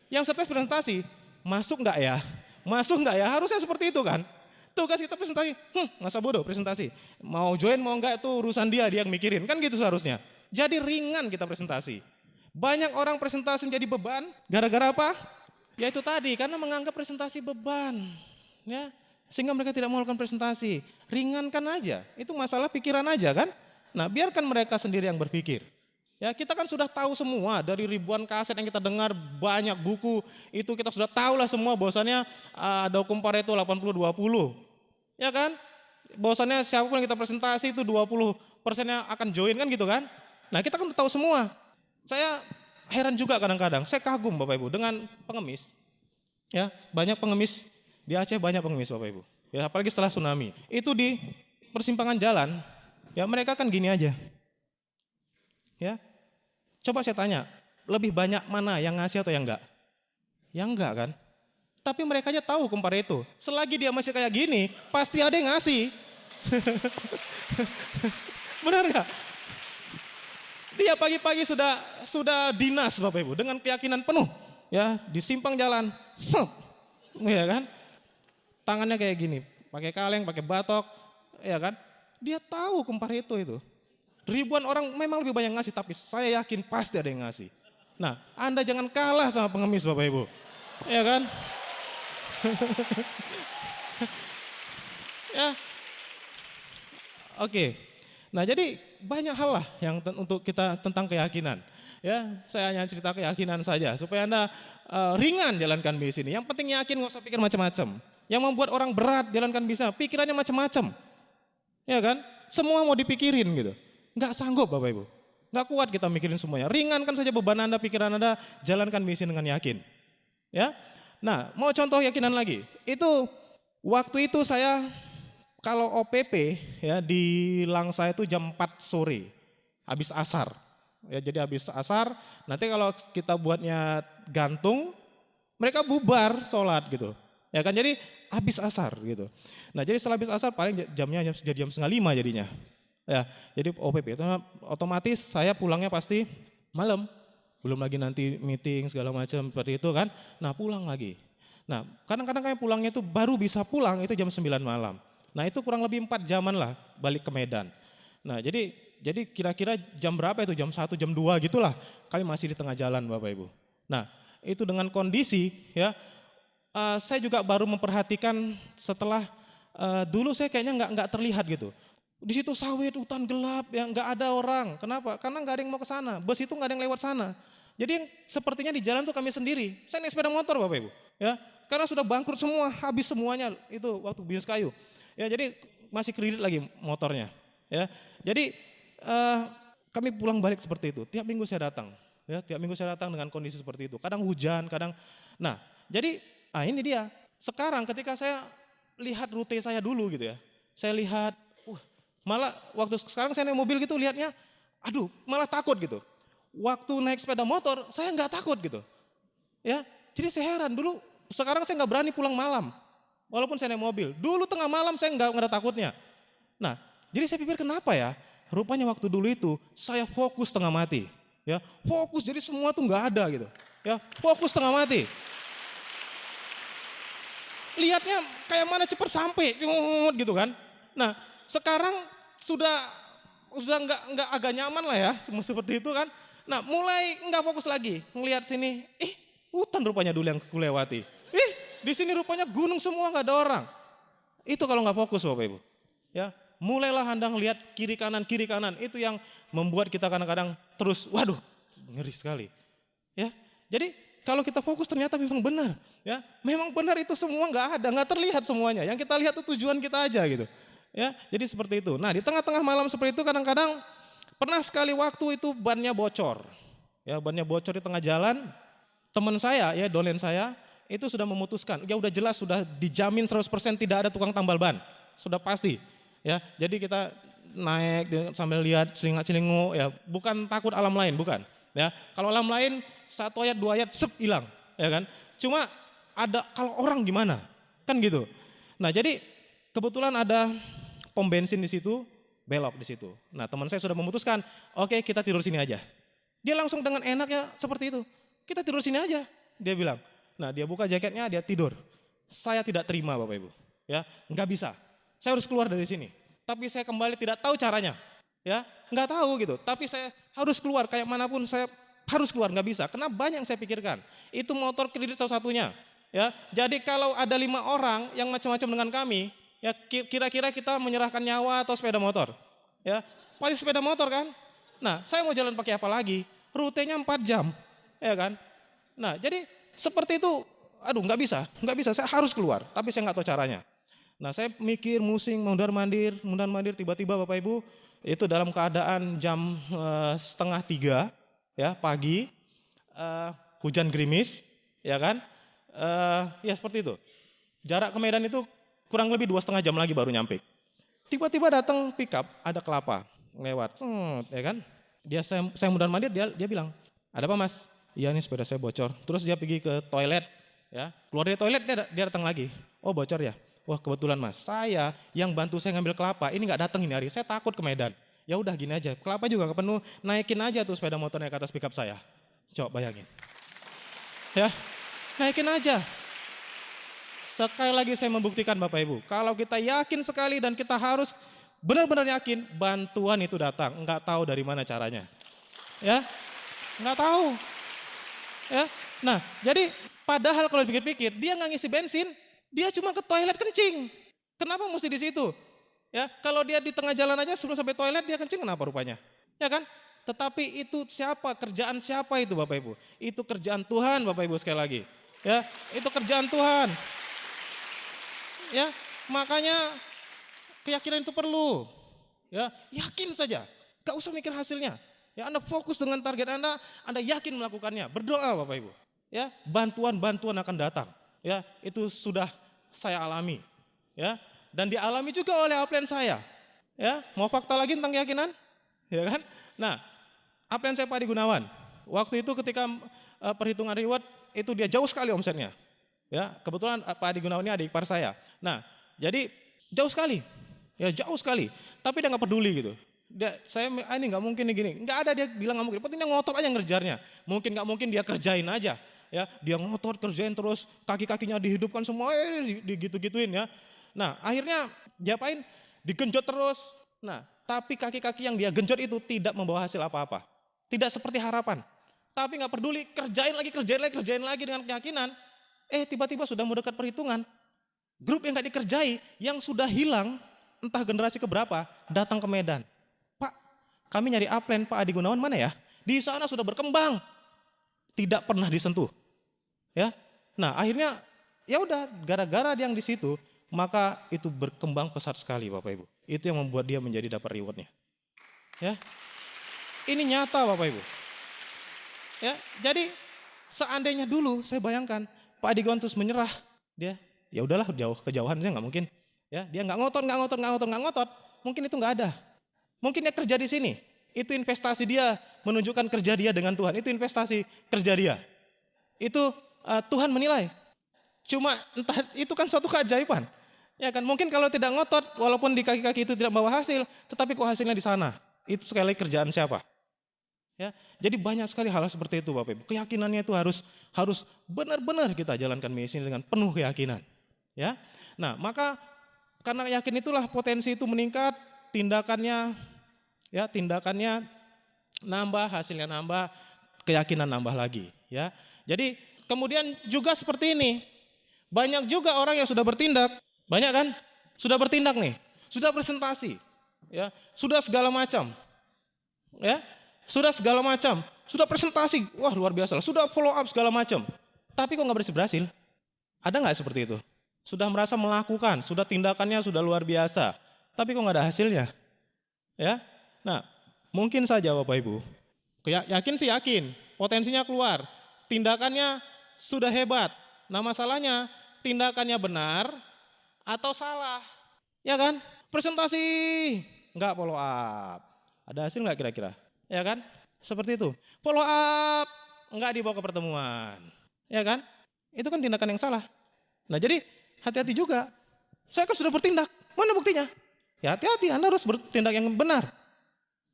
Yang stres presentasi, masuk nggak ya? Masuk nggak ya? Harusnya seperti itu kan? Tugas kita presentasi, masa bodoh presentasi. Mau join mau enggak itu urusan dia yang mikirin, kan gitu seharusnya. Jadi ringan kita presentasi. Banyak orang presentasi menjadi beban, gara-gara apa? Ya itu tadi, karena menganggap presentasi beban. Ya, sehingga mereka tidak melakukan presentasi. Ringankan aja, itu masalah pikiran aja kan. Nah biarkan mereka sendiri yang berpikir. Ya kita kan sudah tahu semua dari ribuan kaset yang kita dengar, banyak buku, itu kita sudah tahu lah semua bahwasannya ada hukum Pareto 80-20. Ya kan? Bahwasannya siapapun yang kita presentasi itu 20%-nya akan join kan gitu kan? Nah kita kan udah tahu semua. Saya heran juga kadang-kadang, saya kagum Bapak Ibu dengan pengemis. Ya, banyak pengemis di Aceh, banyak pengemis Bapak Ibu. Ya apalagi setelah tsunami. Itu di persimpangan jalan, ya mereka kan gini aja. Ya. Coba saya tanya, lebih banyak mana yang ngasih atau yang enggak? Yang enggak kan? Tapi mereka aja tahu hukum Pareto. Selagi dia masih kayak gini, pasti ada yang ngasih. Benar enggak? Dia pagi-pagi sudah dinas Bapak Ibu dengan keyakinan penuh, ya di simpang jalan, ya kan? Tangannya kayak gini, pakai kaleng, pakai batok, ya kan? Dia tahu hukum Pareto itu. Ribuan orang memang lebih banyak ngasih, tapi saya yakin pasti ada yang ngasih. Nah, Anda jangan kalah sama pengemis Bapak Ibu. Ya kan? Ya. Oke. Nah, jadi banyak hal lah yang untuk kita tentang keyakinan. Ya, saya hanya cerita keyakinan saja supaya Anda ringan jalankan bisnis ini. Yang penting yakin, nggak usah pikir macam-macam. Yang membuat orang berat jalankan bisnis, pikirannya macam-macam. Ya kan? Semua mau dipikirin gitu. Nggak sanggup Bapak Ibu, nggak kuat kita mikirin semuanya. Ringankan saja beban Anda, pikiran Anda, jalankan misi dengan yakin. Ya, Nah, mau contoh keyakinan lagi. Itu waktu itu saya kalau OPP ya di Langsa itu jam 4 sore, habis asar. Ya, jadi habis asar, nanti kalau kita buatnya gantung, mereka bubar sholat gitu. Ya kan, jadi habis asar gitu. Nah, jadi setelah habis asar paling jamnya jam setengah 5 jadinya. Ya, jadi OPP itu otomatis saya pulangnya pasti malam. Belum lagi nanti meeting segala macam seperti itu kan. Nah, pulang lagi. Nah, kadang-kadang kayak pulangnya itu baru bisa pulang itu jam 9 malam. Nah, itu kurang lebih 4 jaman lah balik ke Medan. Nah, jadi kira-kira jam berapa itu? Jam 1, jam 2 gitulah. Kami masih di tengah jalan Bapak Ibu. Nah, itu dengan kondisi ya, saya juga baru memperhatikan setelah dulu saya kayaknya nggak terlihat gitu. Di situ sawit, hutan gelap, ya nggak ada orang. Kenapa? Karena nggak ada yang mau ke sana. Bus itu nggak ada yang lewat sana. Jadi yang sepertinya di jalan tuh kami sendiri. Saya naik sepeda motor Bapak Ibu. Ya, karena sudah bangkrut semua, habis semuanya itu waktu bisnis kayu. Ya, jadi masih kredit lagi motornya. Ya, jadi kami pulang balik seperti itu. Tiap minggu saya datang. Ya, tiap minggu saya datang dengan kondisi seperti itu. Kadang hujan, kadang. Nah, jadi ini dia. Sekarang ketika saya lihat rute saya dulu gitu ya, saya lihat, malah waktu sekarang saya naik mobil gitu lihatnya, aduh malah takut gitu. Waktu naik sepeda motor saya nggak takut gitu. Ya, jadi saya heran dulu. Sekarang saya nggak berani pulang malam, walaupun saya naik mobil. Dulu tengah malam saya nggak ada takutnya. Nah, jadi saya pikir kenapa ya? Rupanya waktu dulu itu saya fokus setengah mati. Ya, fokus jadi semua tuh nggak ada gitu. Ya, fokus setengah mati. Lihatnya kayak mana cepet sampai, gitu kan. Nah, sekarang sudah nggak agak nyaman lah ya, seperti itu kan. Nah, mulai nggak fokus lagi, ngelihat sini, hutan rupanya dulu yang kulewati. Di sini rupanya gunung semua nggak ada orang. Itu kalau nggak fokus Bapak Ibu. Ya, mulailah Anda lihat kiri kanan, itu yang membuat kita kadang-kadang terus, waduh, ngeri sekali. Ya, jadi kalau kita fokus ternyata memang benar, ya, memang benar itu semua nggak ada, nggak terlihat semuanya. Yang kita lihat itu tujuan kita aja gitu, ya. Jadi seperti itu. Nah, di tengah-tengah malam seperti itu kadang-kadang pernah sekali waktu itu bannya bocor, ya, bannya bocor di tengah jalan. Teman saya, ya, dolen saya itu sudah memutuskan, ya udah jelas sudah dijamin 100% tidak ada tukang tambal ban, sudah pasti, ya. Jadi kita naik sambil lihat celingak-celinguk, ya, bukan takut alam lain, bukan. Ya, kalau alam lain 1 ayat 2 ayat hilang, ya kan. Cuma ada kalau orang gimana, kan gitu. Nah, jadi kebetulan ada pom bensin di situ, belok di situ. Nah, teman saya sudah memutuskan, oke, kita tidur sini aja. Dia langsung dengan enaknya seperti itu, kita tidur sini aja, dia bilang. Nah, dia buka jaketnya, dia tidur. Saya tidak terima Bapak Ibu, ya, nggak bisa. Saya harus keluar dari sini. Tapi saya kembali tidak tahu caranya. Ya, nggak tahu gitu. Tapi saya harus keluar kayak manapun saya harus keluar, nggak bisa. Karena banyak yang saya pikirkan. Itu motor kredit salah satunya. Ya, jadi kalau ada 5 orang yang macam-macam dengan kami, ya kira-kira kita menyerahkan nyawa atau sepeda motor. Ya, pasti sepeda motor kan. Nah, saya mau jalan pakai apa lagi? Rutenya 4 jam, ya kan. Nah, jadi seperti itu. Aduh, nggak bisa. Saya harus keluar. Tapi saya nggak tahu caranya. Nah, saya mikir, musing, mundar-mandir, tiba-tiba Bapak Ibu, itu dalam keadaan jam 2:30 ya pagi, hujan gerimis, ya kan, ya seperti itu. Jarak ke Medan itu kurang lebih 2,5 jam lagi baru nyampe. Tiba-tiba datang pickup, ada kelapa lewat, ya kan. Saya mundar-mandir, dia bilang, ada apa Mas? Iya nih sepeda saya bocor. Terus dia pergi ke toilet, ya, keluar dari toilet dia datang lagi. Oh bocor ya? Wah kebetulan Mas, saya yang bantu saya ngambil kelapa, ini nggak datang ini hari, saya takut ke Medan. Ya udah gini aja, kelapa juga nggak penuh, naikin aja tuh sepeda motornya ke atas pickup saya. Coba bayangin. Ya, naikin aja. Sekali lagi saya membuktikan Bapak Ibu, kalau kita yakin sekali dan kita harus benar-benar yakin, bantuan itu datang, nggak tahu dari mana caranya. Ya, nggak tahu. Ya, nah jadi padahal kalau dipikir-pikir, dia nggak ngisi bensin, dia cuma ke toilet kencing. Kenapa mesti di situ? Ya, kalau dia di tengah jalan aja sebelum sampai toilet dia kencing kenapa rupanya? Ya kan? Tetapi itu siapa? Kerjaan siapa itu Bapak Ibu? Itu kerjaan Tuhan Bapak Ibu sekali lagi. Ya, itu kerjaan Tuhan. Ya, makanya keyakinan itu perlu. Ya, yakin saja. Gak usah mikir hasilnya. Ya, Anda fokus dengan target Anda yakin melakukannya. Berdoa Bapak Ibu. Ya, bantuan-bantuan akan datang. Ya, itu sudah saya alami. Ya, dan dialami juga oleh upline saya. Ya, mau fakta lagi tentang keyakinan? Ya kan? Nah, upline saya Pak Adi Gunawan. Waktu itu ketika perhitungan reward itu dia jauh sekali omsetnya. Ya, kebetulan Pak Adi Gunawan ini adik ipar saya. Nah, jadi jauh sekali. Ya, jauh sekali. Tapi dia nggak peduli gitu. Ini nggak mungkin nih gini. Nggak ada, dia bilang nggak mungkin. Penting dia ngotot aja ngerjarnya. Mungkin nggak mungkin dia kerjain aja. Ya, dia ngotot kerjain terus, kaki-kakinya dihidupkan semua, digitu-gituin ya. Nah, akhirnya diapain? Digenjot terus. Nah, tapi kaki-kaki yang dia genjot itu tidak membawa hasil apa-apa. Tidak seperti harapan. Tapi nggak peduli, kerjain lagi dengan keyakinan. Tiba-tiba sudah mau dekat perhitungan. Grup yang nggak dikerjai, yang sudah hilang, entah generasi keberapa, datang ke Medan. Pak, kami nyari upline Pak Adi Gunawan mana ya? Di sana sudah berkembang. Tidak pernah disentuh. Ya, nah akhirnya ya udah, gara-gara yang di situ, maka itu berkembang pesat sekali Bapak Ibu. Itu yang membuat dia menjadi dapat rewardnya. Ya, ini nyata Bapak Ibu. Ya, jadi seandainya dulu saya bayangkan Pak Adi Gunawan terus menyerah, dia ya udahlah, kejauhan saya nggak mungkin. Ya, dia nggak ngotot, mungkin itu nggak ada. Mungkin dia kerja di sini, itu investasi dia menunjukkan kerja dia dengan Tuhan, itu investasi kerja dia. Itu Tuhan menilai. Cuma entah, itu kan suatu keajaiban. Ya kan, mungkin kalau tidak ngotot, walaupun di kaki-kaki itu tidak bawa hasil, tetapi kok hasilnya di sana. Itu sekali lagi kerjaan siapa? Ya, jadi banyak sekali hal seperti itu Bapak Ibu. Keyakinannya itu harus benar-benar kita jalankan misi ini dengan penuh keyakinan. Ya. Nah, maka karena yakin itulah potensi itu meningkat, tindakannya nambah, hasilnya nambah, keyakinan nambah lagi, ya. Jadi kemudian juga seperti ini. Banyak juga orang yang sudah bertindak, banyak kan? Sudah bertindak nih, sudah presentasi, ya, sudah segala macam. Ya, sudah presentasi, wah luar biasa lah, sudah follow up segala macam. Tapi kok nggak berhasil? Ada nggak seperti itu? Sudah merasa melakukan, sudah tindakannya sudah luar biasa, tapi kok nggak ada hasilnya? Ya, nah mungkin saja Bapak Ibu, yakin sih yakin, potensinya keluar, tindakannya sudah hebat. Nah masalahnya tindakannya benar atau salah, ya kan? Presentasi nggak follow up, ada hasil nggak kira-kira? Ya kan? Seperti itu. Follow up nggak dibawa ke pertemuan, ya kan? Itu kan tindakan yang salah. Nah jadi hati-hati juga. Saya kan sudah bertindak, mana buktinya? Ya hati-hati, Anda harus bertindak yang benar.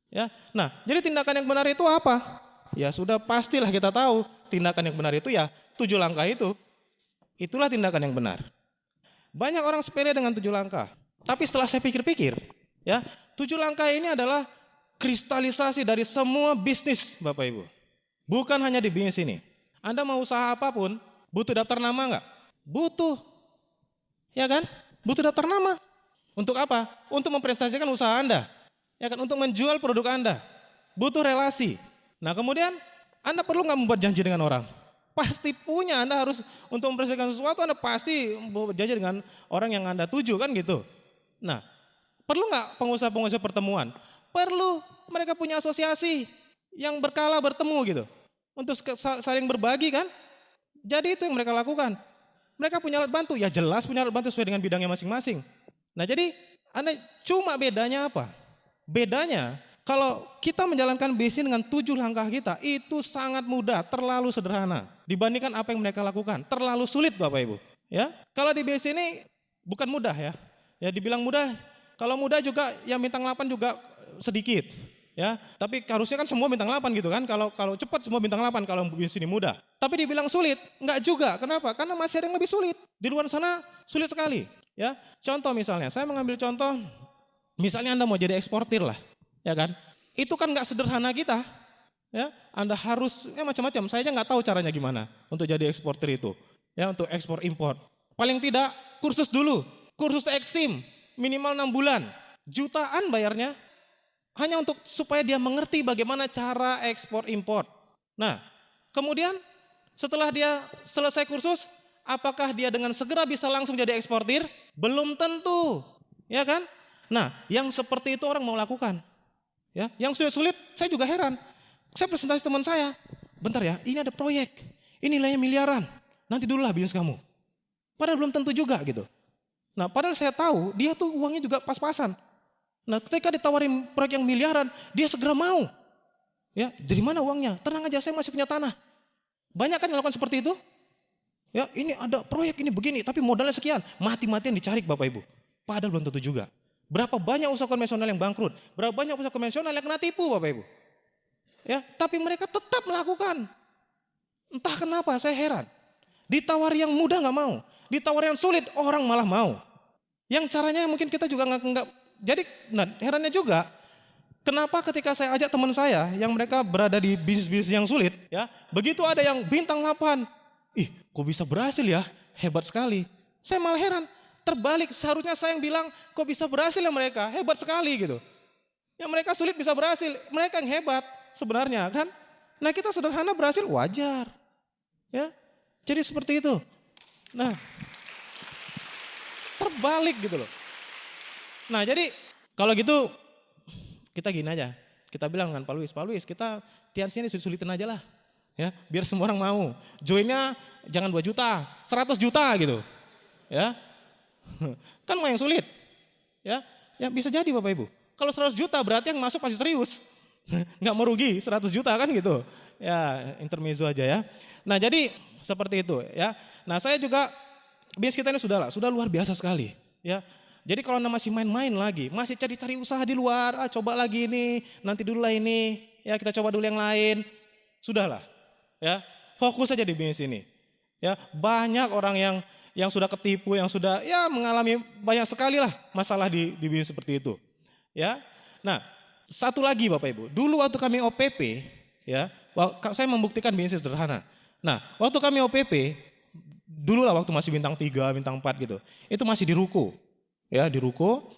Ya, nah jadi tindakan yang benar itu apa? Ya sudah pastilah kita tahu tindakan yang benar itu ya 7 langkah itu. Itulah tindakan yang benar. Banyak orang sepele dengan 7 langkah. Tapi setelah saya pikir-pikir, ya 7 langkah ini adalah kristalisasi dari semua bisnis Bapak Ibu. Bukan hanya di bisnis ini. Anda mau usaha apapun, butuh daftar nama enggak? Butuh. Ya kan? Butuh daftar nama. Untuk apa? Untuk mempresentasikan usaha Anda. Ya kan? Untuk menjual produk Anda. Butuh relasi. Nah kemudian Anda perlu nggak membuat janji dengan orang? Pasti punya. Anda harus untuk mempresentasikan sesuatu, Anda pasti berjanji dengan orang yang Anda tuju kan gitu. Nah, perlu nggak pengusaha-pengusaha pertemuan? Perlu. Mereka punya asosiasi yang berkala bertemu gitu. Untuk saling berbagi kan. Jadi itu yang mereka lakukan. Mereka punya alat bantu. Ya jelas punya alat bantu sesuai dengan bidangnya masing-masing. Nah jadi Anda cuma bedanya apa? Bedanya kalau kita menjalankan bisnis dengan 7 langkah kita, itu sangat mudah, terlalu sederhana. Dibandingkan apa yang mereka lakukan. Terlalu sulit Bapak Ibu. Ya, kalau di bisnis ini bukan mudah ya. Ya dibilang mudah, kalau mudah juga yang bintang 8 juga sedikit, ya. Tapi harusnya kan semua bintang 8 gitu kan. Kalau cepat semua bintang 8 kalau bisnis ini mudah. Tapi dibilang sulit, enggak juga. Kenapa? Karena masih ada yang lebih sulit. Di luar sana sulit sekali, ya. Contoh misalnya, saya mengambil contoh misalnya Anda mau jadi eksportir lah, ya kan? Itu kan enggak sederhana kita. Ya, Anda harus macam-macam. Saya aja enggak tahu caranya gimana untuk jadi eksportir itu. Ya, untuk ekspor impor. Paling tidak kursus dulu. Kursus eksim minimal 6 bulan. Jutaan bayarnya. Hanya untuk supaya dia mengerti bagaimana cara ekspor impor. Nah, kemudian setelah dia selesai kursus, apakah dia dengan segera bisa langsung jadi eksportir? Belum tentu, ya kan? Nah, yang seperti itu orang mau lakukan. Ya, yang sulit-sulit, saya juga heran. Saya presentasi teman saya, bentar ya, ini ada proyek, ini nilainya miliaran. Nanti dululah bisnis kamu. Padahal belum tentu juga gitu. Nah, padahal saya tahu dia tuh uangnya juga pas-pasan. Nah, ketika ditawarin proyek yang miliaran, dia segera mau. Ya, dari mana uangnya? Tenang aja, saya masih punya tanah. Banyak kan yang melakukan seperti itu? Ya, ini ada proyek ini begini, tapi modalnya sekian. Mati-matian dicari Bapak Ibu. Padahal belum tentu juga. Berapa banyak usaha konvensional yang bangkrut? Berapa banyak usaha konvensional yang kena tipu Bapak Ibu? Ya, tapi mereka tetap melakukan. Entah kenapa, saya heran. Ditawar yang mudah nggak mau. Ditawar yang sulit, orang malah mau. Yang caranya mungkin kita juga nggak. Jadi, nah herannya juga, kenapa ketika saya ajak teman saya yang mereka berada di bisnis-bisnis yang sulit, ya, begitu ada yang bintang 8, ih, kok bisa berhasil ya? Hebat sekali. Saya malah heran. Terbalik, seharusnya saya yang bilang, kok bisa berhasil ya mereka? Hebat sekali gitu. Yang mereka sulit bisa berhasil, mereka yang hebat sebenarnya kan? Nah, kita sederhana berhasil wajar. Ya. Jadi seperti itu. Nah, terbalik gitu loh. Nah, jadi kalau gitu kita gini aja. Kita bilang dengan Pak Luis, kita tiar sini sulit-sulitin aja lah. Ya, biar semua orang mau. Joinnya jangan 2 juta, 100 juta gitu. Ya. Kan mau yang sulit. Ya, ya bisa jadi Bapak Ibu. Kalau 100 juta berarti yang masuk pasti serius. Nggak merugi 100 juta kan gitu. Ya, intermezzo aja ya. Nah, jadi seperti itu ya. Nah, saya juga bisnis kita ini sudah luar biasa sekali ya. Jadi kalau Anda masih main-main lagi, masih cari-cari usaha di luar, coba lagi ini, nanti dulu lah ini, ya kita coba dulu yang lain. Sudahlah, ya fokus saja di bisnis ini. Ya banyak orang yang sudah ketipu, yang sudah ya mengalami banyak sekali lah masalah di bisnis seperti itu. Ya, nah satu lagi Bapak Ibu, dulu waktu kami OPP, ya saya membuktikan bisnis sederhana. Nah waktu kami OPP, dulu lah waktu masih bintang 3, bintang 4 gitu, itu masih di ruko. Ya di ruko,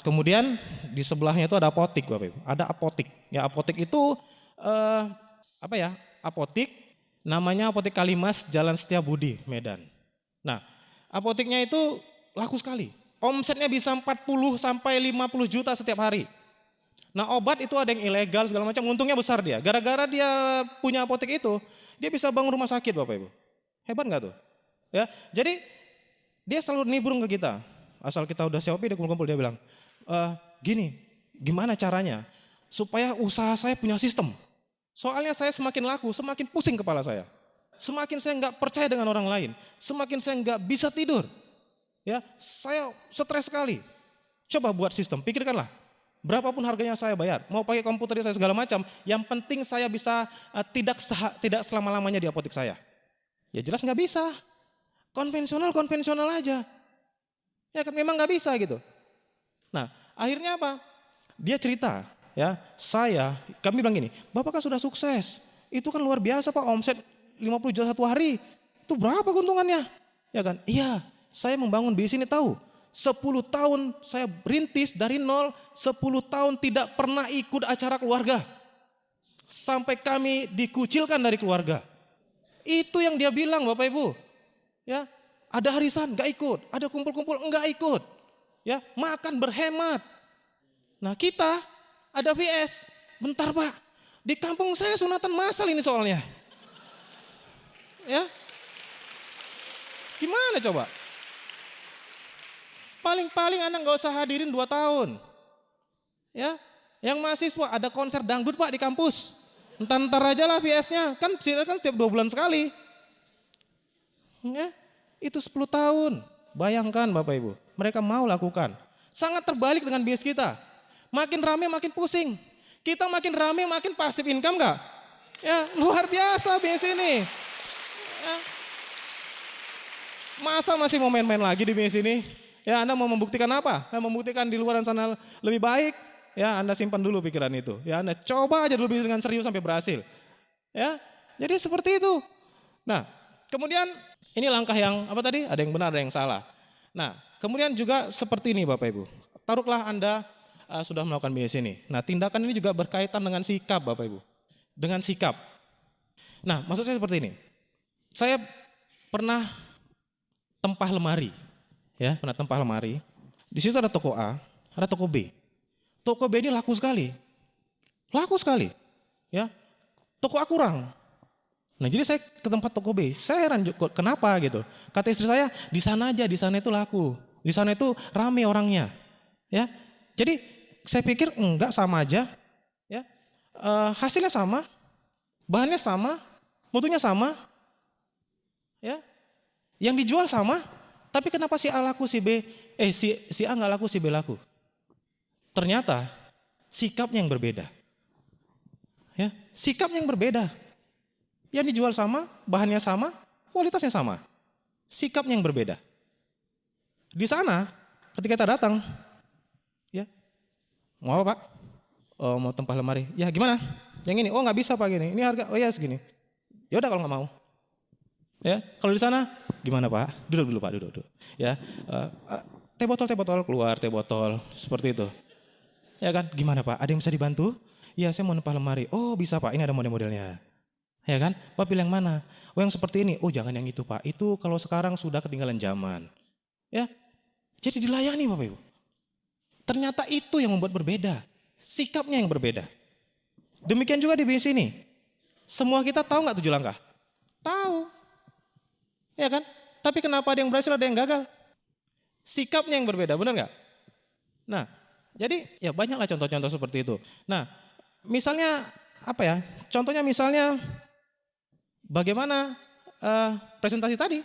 kemudian di sebelahnya itu ada apotik Bapak Ibu, ada apotik. Ya apotik itu apa ya? Apotik namanya Apotik Kalimas Jalan Setiabudi Medan. Nah apotiknya itu laku sekali, omsetnya bisa 40 sampai 50 juta setiap hari. Nah obat itu ada yang ilegal segala macam, untungnya besar dia. Gara-gara dia punya apotik itu, dia bisa bangun rumah sakit Bapak Ibu. Hebat nggak tuh? Ya, jadi dia selalu nimbrung ke kita. Asal kita udah COP dia kumpul-kumpul dia bilang, gini, gimana caranya supaya usaha saya punya sistem. Soalnya saya semakin laku, semakin pusing kepala saya. Semakin saya nggak percaya dengan orang lain, semakin saya nggak bisa tidur. Ya, saya stres sekali. Coba buat sistem, pikirkanlah. Berapapun harganya saya bayar, mau pakai komputer saya segala macam, yang penting saya bisa tidak selama-lamanya di apotek saya. Ya jelas nggak bisa. Konvensional aja. Ya kan memang nggak bisa gitu. Nah akhirnya apa? Dia cerita ya, kami bilang gini, Bapak kan sudah sukses, itu kan luar biasa Pak, omset 50 juta satu hari, itu berapa keuntungannya? Ya kan, iya saya membangun bisnis ini tahu, 10 tahun saya berintis dari nol, 10 tahun tidak pernah ikut acara keluarga, sampai kami dikucilkan dari keluarga. Itu yang dia bilang Bapak Ibu, ya. Ada harisan nggak ikut, ada kumpul-kumpul nggak ikut, ya makan berhemat. Nah kita ada VS, bentar Pak, di kampung saya sunatan massal ini soalnya, ya gimana coba? Paling Anda nggak usah hadirin 2 tahun, ya. Yang mahasiswa ada konser dangdut Pak di kampus, entar aja lah VS-nya, kan setiap 2 bulan sekali, ya. Itu 10 tahun. Bayangkan Bapak Ibu, mereka mau lakukan. Sangat terbalik dengan bisnis kita. Makin rame makin pusing. Kita makin rame makin pasif income enggak? Ya, luar biasa bisnis ini. Ya. Masa masih mau main-main lagi di bisnis ini? Ya, Anda mau membuktikan apa? Membuktikan di luar sana lebih baik? Ya, Anda simpan dulu pikiran itu. Ya, Anda coba aja dulu bisnis dengan serius sampai berhasil. Ya. Jadi seperti itu. Nah, kemudian ini langkah yang apa tadi? Ada yang benar, ada yang salah. Nah, kemudian juga seperti ini Bapak Ibu. Taruhlah Anda sudah melakukan bisnis ini. Nah, tindakan ini juga berkaitan dengan sikap Bapak Ibu. Dengan sikap. Nah, maksud saya seperti ini. Saya pernah tempah lemari. Ya, pernah tempah lemari. Di situ ada toko A, ada toko B. Toko B ini laku sekali. Laku sekali. Ya. Toko A kurang. Nah jadi saya ke tempat toko B, saya heran kenapa gitu. Kata istri saya, di sana aja, di sana itu laku. Di sana itu rame orangnya. Ya, jadi saya pikir enggak, sama aja. Ya, hasilnya sama, bahannya sama, mutunya sama. Ya, yang dijual sama, tapi kenapa si A laku, si A nggak laku, si B laku? Ternyata sikapnya yang berbeda. Ya, sikapnya yang berbeda. Yang dijual sama, bahannya sama, kualitasnya sama. Sikapnya yang berbeda. Di sana, ketika kita datang, ya, mau apa Pak? Oh, mau tempah lemari. Ya gimana? Yang ini, oh nggak bisa Pak gini. Ini harga, oh ya segini. Ya udah kalau nggak mau. Ya, kalau di sana, gimana Pak? Duduk dulu Pak, duduk. Ya, teh botol keluar, teh botol seperti itu. Ya kan? Gimana Pak? Ada yang bisa dibantu? Ya saya mau nempah lemari. Oh bisa Pak, ini ada model-modelnya. Ya kan? Pak pilih yang mana? Oh yang seperti ini. Oh jangan yang itu Pak. Itu kalau sekarang sudah ketinggalan zaman. Ya. Jadi dilayani Bapak Ibu. Ternyata itu yang membuat berbeda. Sikapnya yang berbeda. Demikian juga di bisnis ini. Semua kita tahu nggak 7 langkah? Tahu. Ya kan? Tapi kenapa ada yang berhasil, ada yang gagal? Sikapnya yang berbeda, benar nggak? Nah, jadi ya banyaklah contoh-contoh seperti itu. Nah, misalnya apa ya? Contohnya misalnya bagaimana presentasi tadi?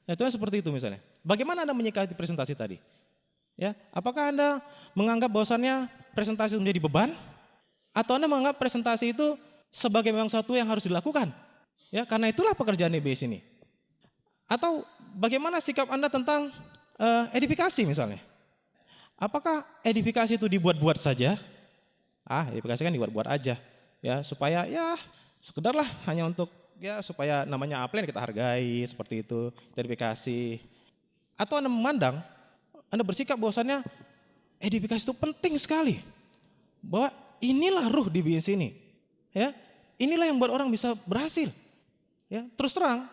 Nah, itu seperti itu misalnya. Bagaimana Anda menyikapi presentasi tadi? Ya, apakah Anda menganggap bahwasannya presentasi menjadi beban, atau Anda menganggap presentasi itu sebagai memang satu yang harus dilakukan? Ya, karena itulah pekerjaan EBS ini. Atau bagaimana sikap Anda tentang edifikasi misalnya? Apakah edifikasi itu dibuat-buat saja? Edifikasi kan dibuat-buat aja, ya supaya ya sekedarlah hanya untuk ya supaya namanya upline kita hargai seperti itu, edifikasi. Atau Anda memandang, Anda bersikap bahwasannya edifikasi itu penting sekali, bahwa inilah ruh di bisnis ini, ya inilah yang buat orang bisa berhasil. Ya terus terang,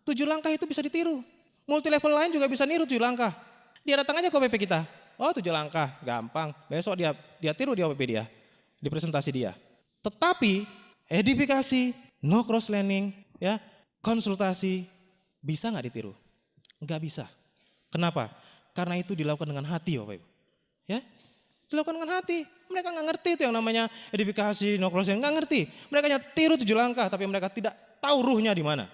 7 langkah itu bisa ditiru. Multi level lain juga bisa niru 7 langkah. Dia datang aja ke OPP kita. Oh 7 langkah, gampang. Besok dia tiru di OPP dia, di presentasi dia. Tetapi edifikasi, no cross learning, ya konsultasi bisa nggak ditiru? Nggak bisa. Kenapa? Karena itu dilakukan dengan hati, Bapak Ibu. Ya, dilakukan dengan hati. Mereka nggak ngerti itu yang namanya edifikasi, no cross learning, nggak ngerti. Mereka hanya tiru 7 langkah, tapi mereka tidak tahu ruhnya di mana.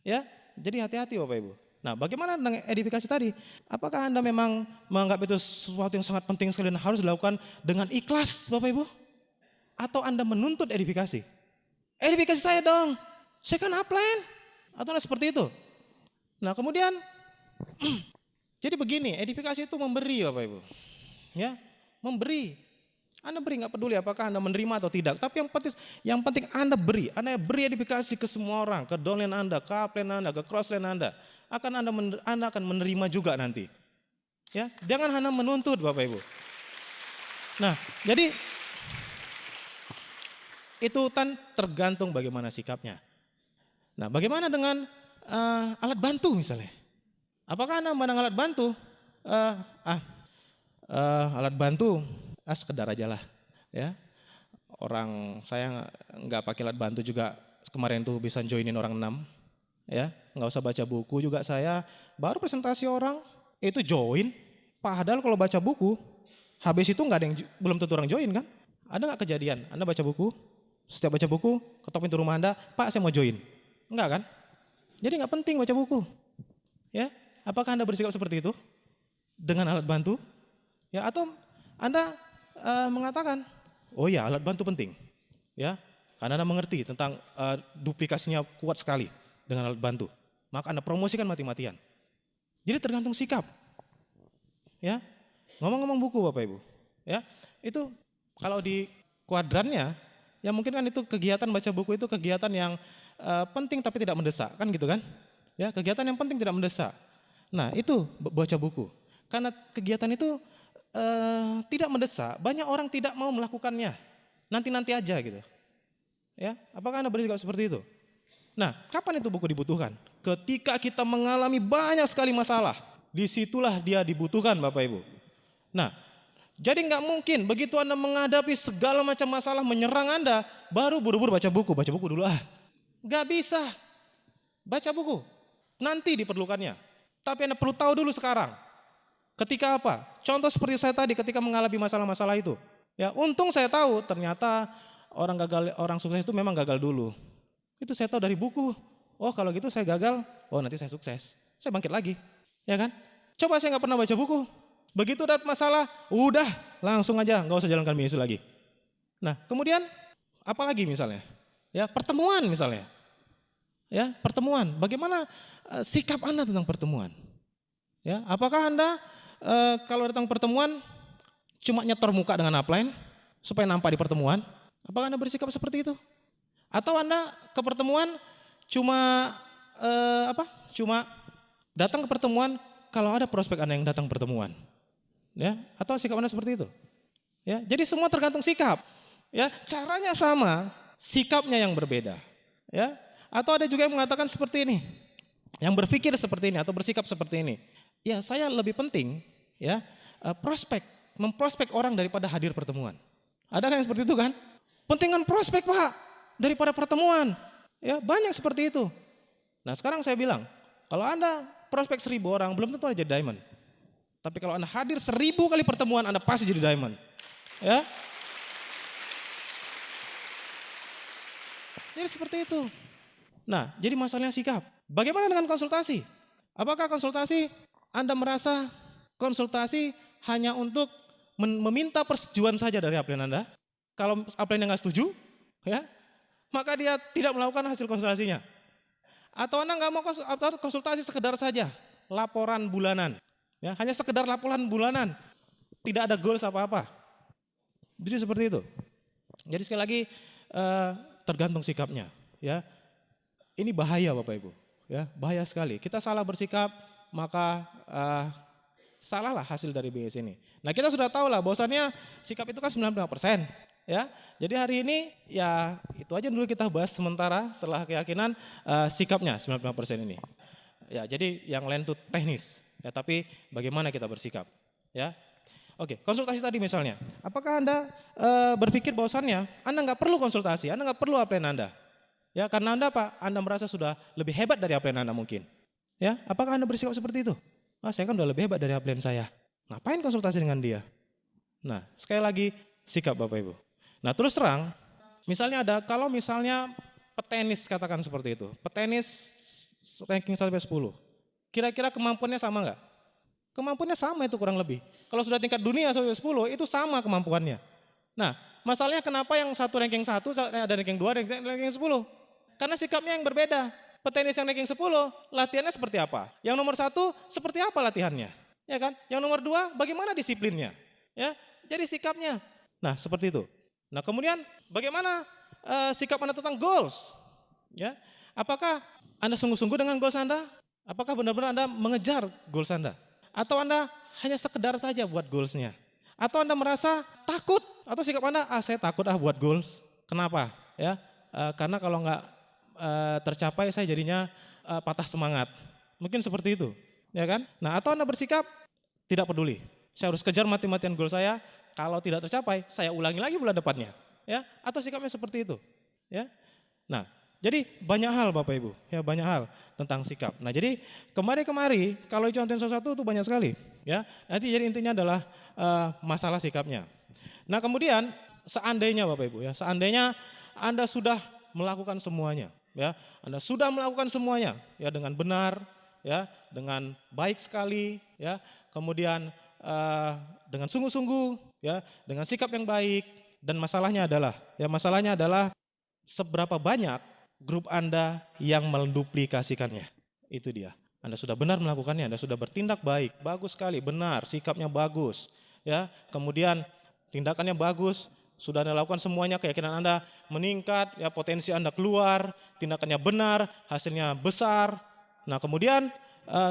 Ya, jadi hati-hati Bapak Ibu. Nah, bagaimana dengan edifikasi tadi? Apakah Anda memang menganggap itu sesuatu yang sangat penting sekali dan harus dilakukan dengan ikhlas, Bapak Ibu? Atau Anda menuntut edifikasi? Edifikasi saya dong, saya kan upline. Atau seperti itu. Nah, kemudian jadi begini, edifikasi itu memberi Bapak Ibu. Ya, memberi. Anda beri, nggak peduli apakah Anda menerima atau tidak. Tapi yang penting Anda beri edifikasi ke semua orang, ke downline Anda, ke upline Anda, ke crossline Anda. Anda akan menerima juga nanti. Ya, jangan hanya menuntut Bapak Ibu. Nah, jadi itu kan tergantung bagaimana sikapnya. Nah, bagaimana dengan alat bantu misalnya? Apakah Anda memandang alat bantu? Alat bantu sekedar aja lah, ya. Orang saya nggak pakai alat bantu juga kemarin tuh bisa joinin orang 6, ya. Nggak usah baca buku juga saya baru presentasi orang itu join. Padahal kalau baca buku habis itu nggak ada yang belum tentu orang join kan? Ada nggak kejadian? Anda baca buku, setiap baca buku ketok pintu rumah Anda, Pak saya mau join, enggak kan? Jadi nggak penting baca buku, ya. Apakah Anda bersikap seperti itu dengan alat bantu? Ya atau Anda mengatakan, oh ya alat bantu penting, ya, karena Anda mengerti tentang duplikasinya kuat sekali dengan alat bantu, maka Anda promosikan mati-matian. Jadi tergantung sikap, ya. Ngomong-ngomong buku Bapak Ibu, ya, itu kalau di kuadrannya, ya mungkin kan itu kegiatan baca buku itu kegiatan yang penting tapi tidak mendesak, kan gitu kan? Ya, kegiatan yang penting tidak mendesak. Nah itu baca buku, karena kegiatan itu tidak mendesak, banyak orang tidak mau melakukannya. Nanti-nanti aja gitu. Ya, apakah Anda bersikap seperti itu? Nah, kapan itu buku dibutuhkan? Ketika kita mengalami banyak sekali masalah, disitulah dia dibutuhkan Bapak Ibu. Nah, jadi nggak mungkin begitu Anda menghadapi segala macam masalah menyerang Anda, baru buru-buru baca buku dulu Nggak bisa. Baca buku, nanti diperlukannya. Tapi Anda perlu tahu dulu sekarang. Ketika apa? Contoh seperti saya tadi ketika mengalami masalah-masalah itu. Ya, untung saya tahu ternyata orang sukses itu memang gagal dulu. Itu saya tahu dari buku. Oh kalau gitu saya gagal, oh nanti saya sukses. Saya bangkit lagi, ya kan? Coba saya nggak pernah baca buku. Begitu ada masalah, udah langsung aja nggak usah jalankan misi lagi. Nah kemudian apalagi misalnya? Ya pertemuan misalnya. Ya, pertemuan. Bagaimana sikap Anda tentang pertemuan? Ya, apakah Anda kalau datang pertemuan cuma nyetor muka dengan upline supaya nampak di pertemuan? Apakah Anda bersikap seperti itu? Atau Anda ke pertemuan cuma Cuma datang ke pertemuan kalau ada prospek Anda yang datang pertemuan? Ya, atau sikap Anda seperti itu? Ya, jadi semua tergantung sikap. Ya, caranya sama, sikapnya yang berbeda. Ya. Atau ada juga yang mengatakan seperti ini, yang berpikir seperti ini atau bersikap seperti ini. Ya saya lebih penting ya memprospek orang daripada hadir pertemuan. Ada kan yang seperti itu kan? Pentingan prospek Pak daripada pertemuan. Ya banyak seperti itu. Nah sekarang saya bilang, kalau Anda prospek 1000 orang belum tentu Anda jadi diamond. Tapi kalau Anda hadir 1000 kali pertemuan Anda pasti jadi diamond. Ya. Jadi seperti itu. Nah, jadi masalahnya sikap. Bagaimana dengan konsultasi? Apakah konsultasi Anda merasa konsultasi hanya untuk meminta persetujuan saja dari upline Anda? Kalau upline nggak setuju, ya, maka dia tidak melakukan hasil konsultasinya. Atau Anda nggak mau konsultasi sekedar saja, laporan bulanan, ya, hanya sekedar laporan bulanan, tidak ada goals apa-apa. Jadi seperti itu. Jadi sekali lagi tergantung sikapnya, ya. Ini bahaya Bapak Ibu, ya bahaya sekali. Kita salah bersikap, maka salahlah hasil dari BS ini. Nah kita sudah tahu lah bahwasannya sikap itu kan 95%. Ya, jadi hari ini ya itu aja dulu kita bahas sementara setelah keyakinan sikapnya 95% ini. Ya jadi yang lain itu teknis, ya tapi bagaimana kita bersikap, ya. Oke, konsultasi tadi misalnya, apakah Anda berpikir bahwasannya Anda nggak perlu konsultasi, Anda nggak perlu upline Anda? Ya, karena Anda apa? Anda merasa sudah lebih hebat dari upline Anda mungkin. Ya, apakah Anda bersikap seperti itu? Ah, saya kan udah lebih hebat dari upline saya. Ngapain konsultasi dengan dia? Nah, sekali lagi sikap Bapak Ibu. Nah, terus terang, misalnya kalau misalnya petenis katakan seperti itu. Petenis ranking 1-10. Kira-kira kemampuannya sama nggak? Kemampuannya sama itu kurang lebih. Kalau sudah tingkat dunia 1-10 itu sama kemampuannya. Nah, masalahnya kenapa yang satu ranking 1 ada ranking 2, ranking 10? Karena sikapnya yang berbeda. Petenis yang ranking 10, latihannya seperti apa? Yang nomor 1, seperti apa latihannya? Ya kan? Yang nomor 2, bagaimana disiplinnya? Ya, jadi sikapnya. Nah, seperti itu. Nah, kemudian bagaimana sikap Anda tentang goals? Ya, apakah Anda sungguh-sungguh dengan goals Anda? Apakah benar-benar Anda mengejar goals Anda? Atau Anda hanya sekedar saja buat goals-nya? Atau Anda merasa takut? Atau sikap Anda, saya takut buat goals. Kenapa? Ya, karena kalau nggak tercapai saya jadinya patah semangat. Mungkin seperti itu, ya kan? Nah, atau Anda bersikap tidak peduli. Saya harus kejar mati-matian goal saya. Kalau tidak tercapai, saya ulangi lagi bulan depannya. Ya, atau sikapnya seperti itu. Ya. Nah, jadi banyak hal Bapak Ibu, ya banyak hal tentang sikap. Nah, jadi kemari kalau contohin sesuatu itu banyak sekali, ya. Nanti jadi intinya adalah masalah sikapnya. Nah, kemudian seandainya Bapak Ibu ya, seandainya Anda sudah melakukan semuanya, ya. Anda sudah melakukan semuanya ya dengan benar, ya, dengan baik sekali, ya. Kemudian dengan sungguh-sungguh, ya, dengan sikap yang baik dan masalahnya adalah seberapa banyak grup Anda yang menduplikasikannya. Itu dia. Anda sudah benar melakukannya, Anda sudah bertindak baik, bagus sekali, benar, sikapnya bagus, ya. Kemudian tindakannya bagus, sudah Anda lakukan semuanya, keyakinan Anda meningkat, ya, potensi Anda keluar, tindakannya benar, hasilnya besar. Nah, kemudian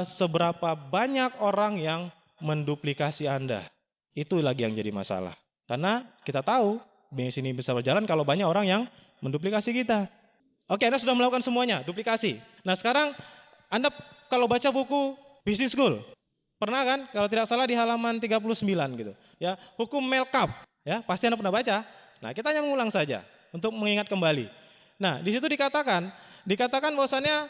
seberapa banyak orang yang menduplikasi Anda? Itu lagi yang jadi masalah. Karena kita tahu bisnis ini bisa berjalan kalau banyak orang yang menduplikasi kita. Oke, Anda sudah melakukan semuanya, duplikasi. Nah, sekarang Anda kalau baca buku Business School, pernah kan? Kalau tidak salah di halaman 39 gitu. Ya, hukum Melkap, ya, pasti Anda pernah baca. Nah, kita hanya mengulang saja untuk mengingat kembali. Nah, di situ dikatakan bahwasannya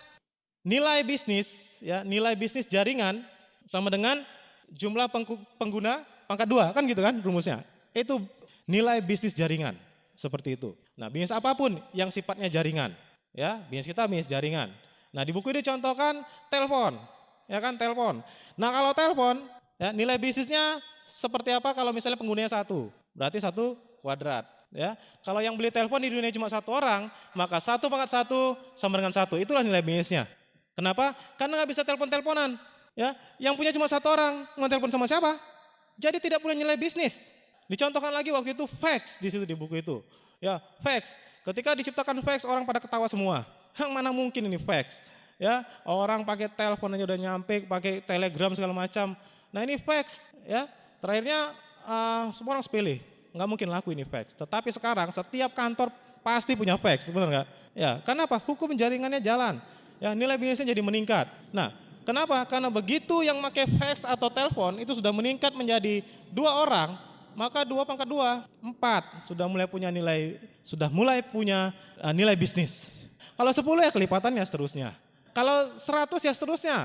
nilai bisnis, ya, nilai bisnis jaringan sama dengan jumlah pengguna pangkat 2, kan gitu kan rumusnya. Itu nilai bisnis jaringan, seperti itu. Nah, bisnis apapun yang sifatnya jaringan, ya, bisnis kita bisnis jaringan. Nah, di buku ini contohkan telepon, ya kan, telepon. Nah, kalau telepon, ya, nilai bisnisnya seperti apa kalau misalnya penggunanya 1, berarti 1 kuadrat. Ya, kalau yang beli telepon di dunia cuma 1 orang, maka 1 pangkat 1 sama dengan 1, itulah nilai bisnisnya. Kenapa? Karena nggak bisa telepon-teleponan. Ya, yang punya cuma 1 orang, mau telepon sama siapa? Jadi tidak punya nilai bisnis. Dicontohkan lagi waktu itu fax di situ di buku itu. Ya, fax. Ketika diciptakan fax, orang pada ketawa semua. Yang mana mungkin ini fax? Ya, orang pakai telepon aja udah nyampe, pakai telegram segala macam. Nah, ini fax, ya. Terakhirnya semua orang sepele. Nggak mungkin laku ini fax. Tetapi sekarang setiap kantor pasti punya fax, benar nggak? Ya, kenapa? Hukum jaringannya jalan. Ya, nilai bisnisnya jadi meningkat. Nah, kenapa? Karena begitu yang pakai fax atau telepon itu sudah meningkat menjadi 2 orang, maka 2 pangkat 2, 4 sudah mulai punya nilai bisnis. Kalau 10 ya kelipatannya seterusnya. Kalau 100 ya seterusnya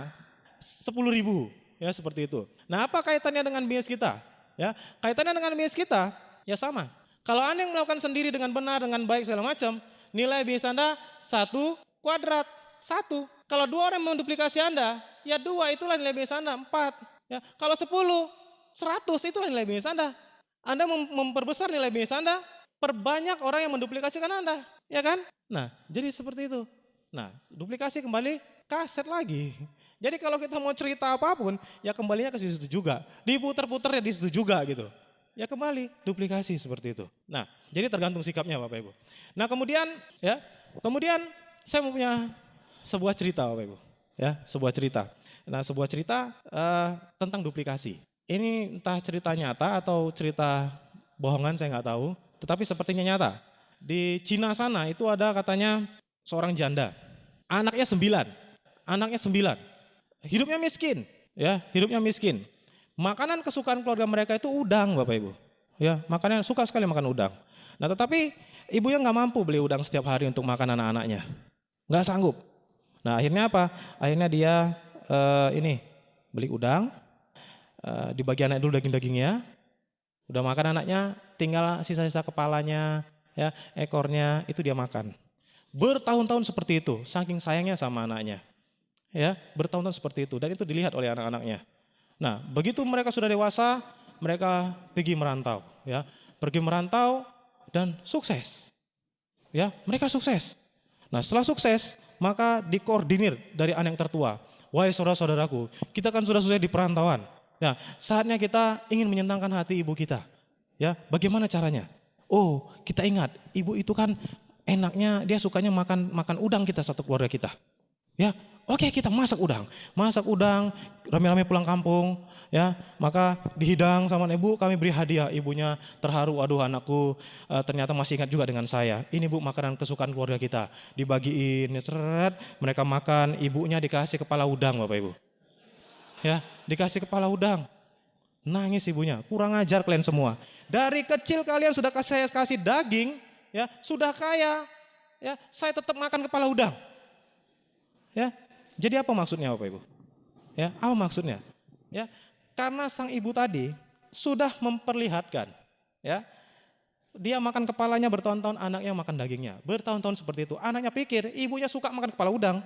10.000, ya seperti itu. Nah, apa kaitannya dengan bisnis kita? Ya, kaitannya dengan bisnis kita ya sama. Kalau Anda yang melakukan sendiri dengan benar, dengan baik segala macam, nilai bisnis Anda 1 kuadrat, 1. Kalau 2 orang menduplikasi Anda, ya 2 itulah nilai bisnis Anda, 4. Ya, kalau 10, 100 itulah nilai bisnis Anda. Anda memperbesar nilai bisnis Anda, perbanyak orang yang menduplikasikan Anda, ya kan? Nah, jadi seperti itu. Nah, duplikasi kembali kaset lagi. Jadi kalau kita mau cerita apapun, ya kembalinya ke situ juga. Diputer-puter ya di situ juga gitu. Ya kembali duplikasi seperti itu. Nah, jadi tergantung sikapnya Bapak Ibu. Nah, kemudian saya mau punya sebuah cerita Bapak Ibu. Ya, sebuah cerita. Nah, sebuah cerita tentang duplikasi. Ini entah cerita nyata atau cerita bohongan saya nggak tahu, tetapi sepertinya nyata. Di Cina sana itu ada katanya seorang janda. Anaknya 9. Hidupnya miskin, ya, hidupnya miskin. Makanan kesukaan keluarga mereka itu udang, Bapak Ibu. Ya, makannya suka sekali makan udang. Nah, tetapi ibunya nggak mampu beli udang setiap hari untuk makan anak-anaknya. Nggak sanggup. Nah, akhirnya apa? Akhirnya dia beli udang, dibagi anak dulu daging-dagingnya. Udah makan anaknya, tinggal sisa-sisa kepalanya, ya, ekornya itu dia makan. Bertahun-tahun seperti itu, saking sayangnya sama anaknya. Ya, bertahun-tahun seperti itu dan itu dilihat oleh anak-anaknya. Nah, begitu mereka sudah dewasa, mereka pergi merantau, ya. Pergi merantau dan sukses. Ya, mereka sukses. Nah, setelah sukses, maka dikoordinir dari anak yang tertua. Wahai saudara-saudaraku, kita kan sudah sukses di perantauan. Nah, saatnya kita ingin menyenangkan hati ibu kita. Ya, bagaimana caranya? Oh, kita ingat, ibu itu kan enaknya dia sukanya makan udang kita satu keluarga kita. Ya, oke, kita masak udang, rame-rame pulang kampung, ya, maka dihidang sama ibu, kami beri hadiah, ibunya terharu, waduh anakku ternyata masih ingat juga dengan saya, ini bu makanan kesukaan keluarga kita, dibagiin, seret, mereka makan, ibunya dikasih kepala udang Bapak Ibu, ya, dikasih kepala udang, nangis ibunya, kurang ajar kalian semua, dari kecil kalian sudah saya kasih daging, ya, sudah kaya, ya, saya tetap makan kepala udang. Ya, jadi apa maksudnya Bapak Ibu? Ya, apa maksudnya? Ya, karena sang ibu tadi sudah memperlihatkan, ya, dia makan kepalanya bertahun-tahun, anaknya makan dagingnya, bertahun-tahun seperti itu. Anaknya pikir ibunya suka makan kepala udang.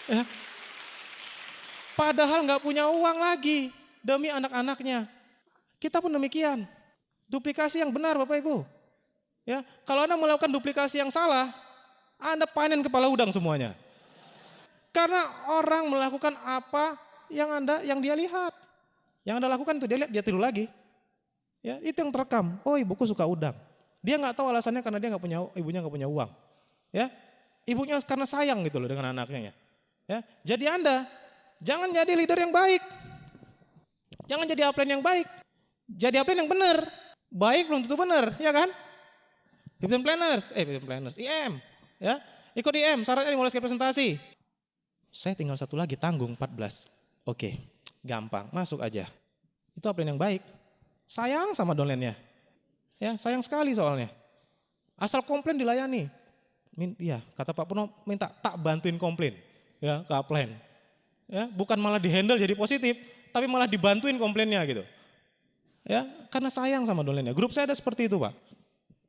Ya, padahal nggak punya uang lagi demi anak-anaknya. Kita pun demikian. Duplikasi yang benar Bapak Ibu. Ya, kalau Anda melakukan duplikasi yang salah, Anda panen kepala udang semuanya. Karena orang melakukan apa yang dia lihat. Yang Anda lakukan itu dia lihat, dia tiru lagi. Ya, itu yang terekam. Oh, ibuku suka udang. Dia nggak tahu alasannya karena ibunya nggak punya uang. Ya, ibunya karena sayang gitu loh dengan anaknya. Ya, jadi Anda jangan jadi leader yang baik. Jangan jadi upline yang baik. Jadi upline yang benar. Baik belum tentu benar, ya kan? Event planners, IM, ya, ikut IM, syaratnya dimulai presentasi. Saya tinggal satu lagi, tanggung 14. Oke, gampang, masuk aja. Itu upline yang baik. Sayang sama downline-nya. Ya, sayang sekali soalnya. Asal komplain dilayani. Ya, kata Pak Purno minta tak bantuin komplain ya ke upline. Ya, bukan malah dihandle jadi positif, tapi malah dibantuin komplainnya gitu. Ya, karena sayang sama downline-nya. Grup saya ada seperti itu, Pak.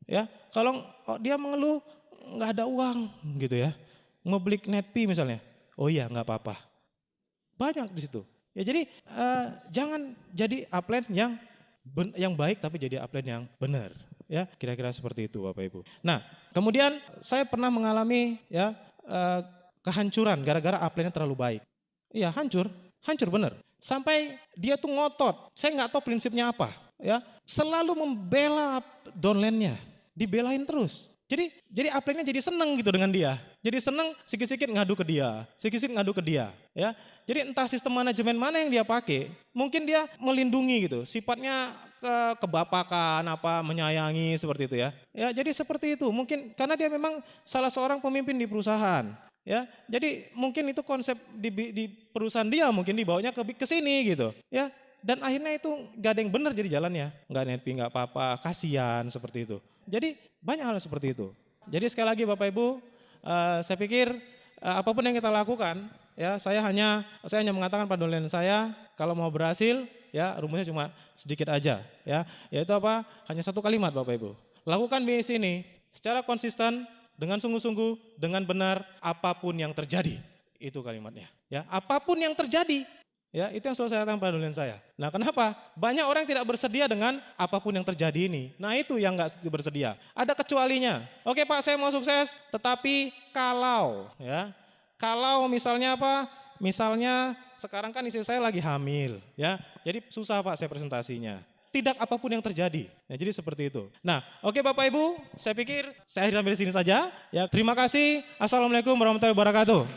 Ya, kalau dia mengeluh nggak ada uang gitu ya. Ngebeli netpi misalnya. Oh iya, nggak apa-apa. Banyak di situ. Ya jadi jangan jadi upline yang baik tapi jadi upline yang benar. Ya, kira-kira seperti itu Bapak Ibu. Nah, kemudian saya pernah mengalami ya kehancuran gara-gara upline-nya terlalu baik. Iya, hancur bener. Sampai dia tuh ngotot, saya nggak tahu prinsipnya apa, ya. Selalu membela downline-nya, dibelain terus. Jadi upline-nya jadi seneng gitu dengan dia. Jadi seneng sikit-sikit ngadu ke dia, sikit-sikit ngadu ke dia, ya. Jadi entah sistem manajemen mana yang dia pakai, mungkin dia melindungi gitu, sifatnya kebapakan apa menyayangi seperti itu ya. Ya, jadi seperti itu. Mungkin karena dia memang salah seorang pemimpin di perusahaan. Ya, jadi mungkin itu konsep di perusahaan dia mungkin dibawanya ke sini gitu, ya. Dan akhirnya itu gak ada yang benar jadi jalannya, nggak netpi nggak apa-apa, kasihan seperti itu. Jadi banyak hal seperti itu. Jadi sekali lagi Bapak Ibu, saya pikir apapun yang kita lakukan, ya saya hanya mengatakan pada downline saya kalau mau berhasil, ya rumusnya cuma sedikit aja, ya yaitu apa? Hanya satu kalimat Bapak Ibu. Lakukan bisnis ini secara konsisten, dengan sungguh-sungguh, dengan benar, apapun yang terjadi. Itu kalimatnya. Ya, apapun yang terjadi. Ya, itu yang selalu saya katakan pada downline saya. Nah, kenapa? Banyak orang yang tidak bersedia dengan apapun yang terjadi ini. Nah, itu yang nggak bersedia. Ada kecualinya. Oke Pak, saya mau sukses, tetapi kalau misalnya apa? Misalnya sekarang kan istri saya lagi hamil, ya. Jadi susah Pak saya presentasinya. Tidak apapun yang terjadi. Ya, jadi seperti itu. Nah, oke Bapak Ibu, saya pikir saya sampai di sini saja. Ya, terima kasih. Assalamualaikum warahmatullahi wabarakatuh.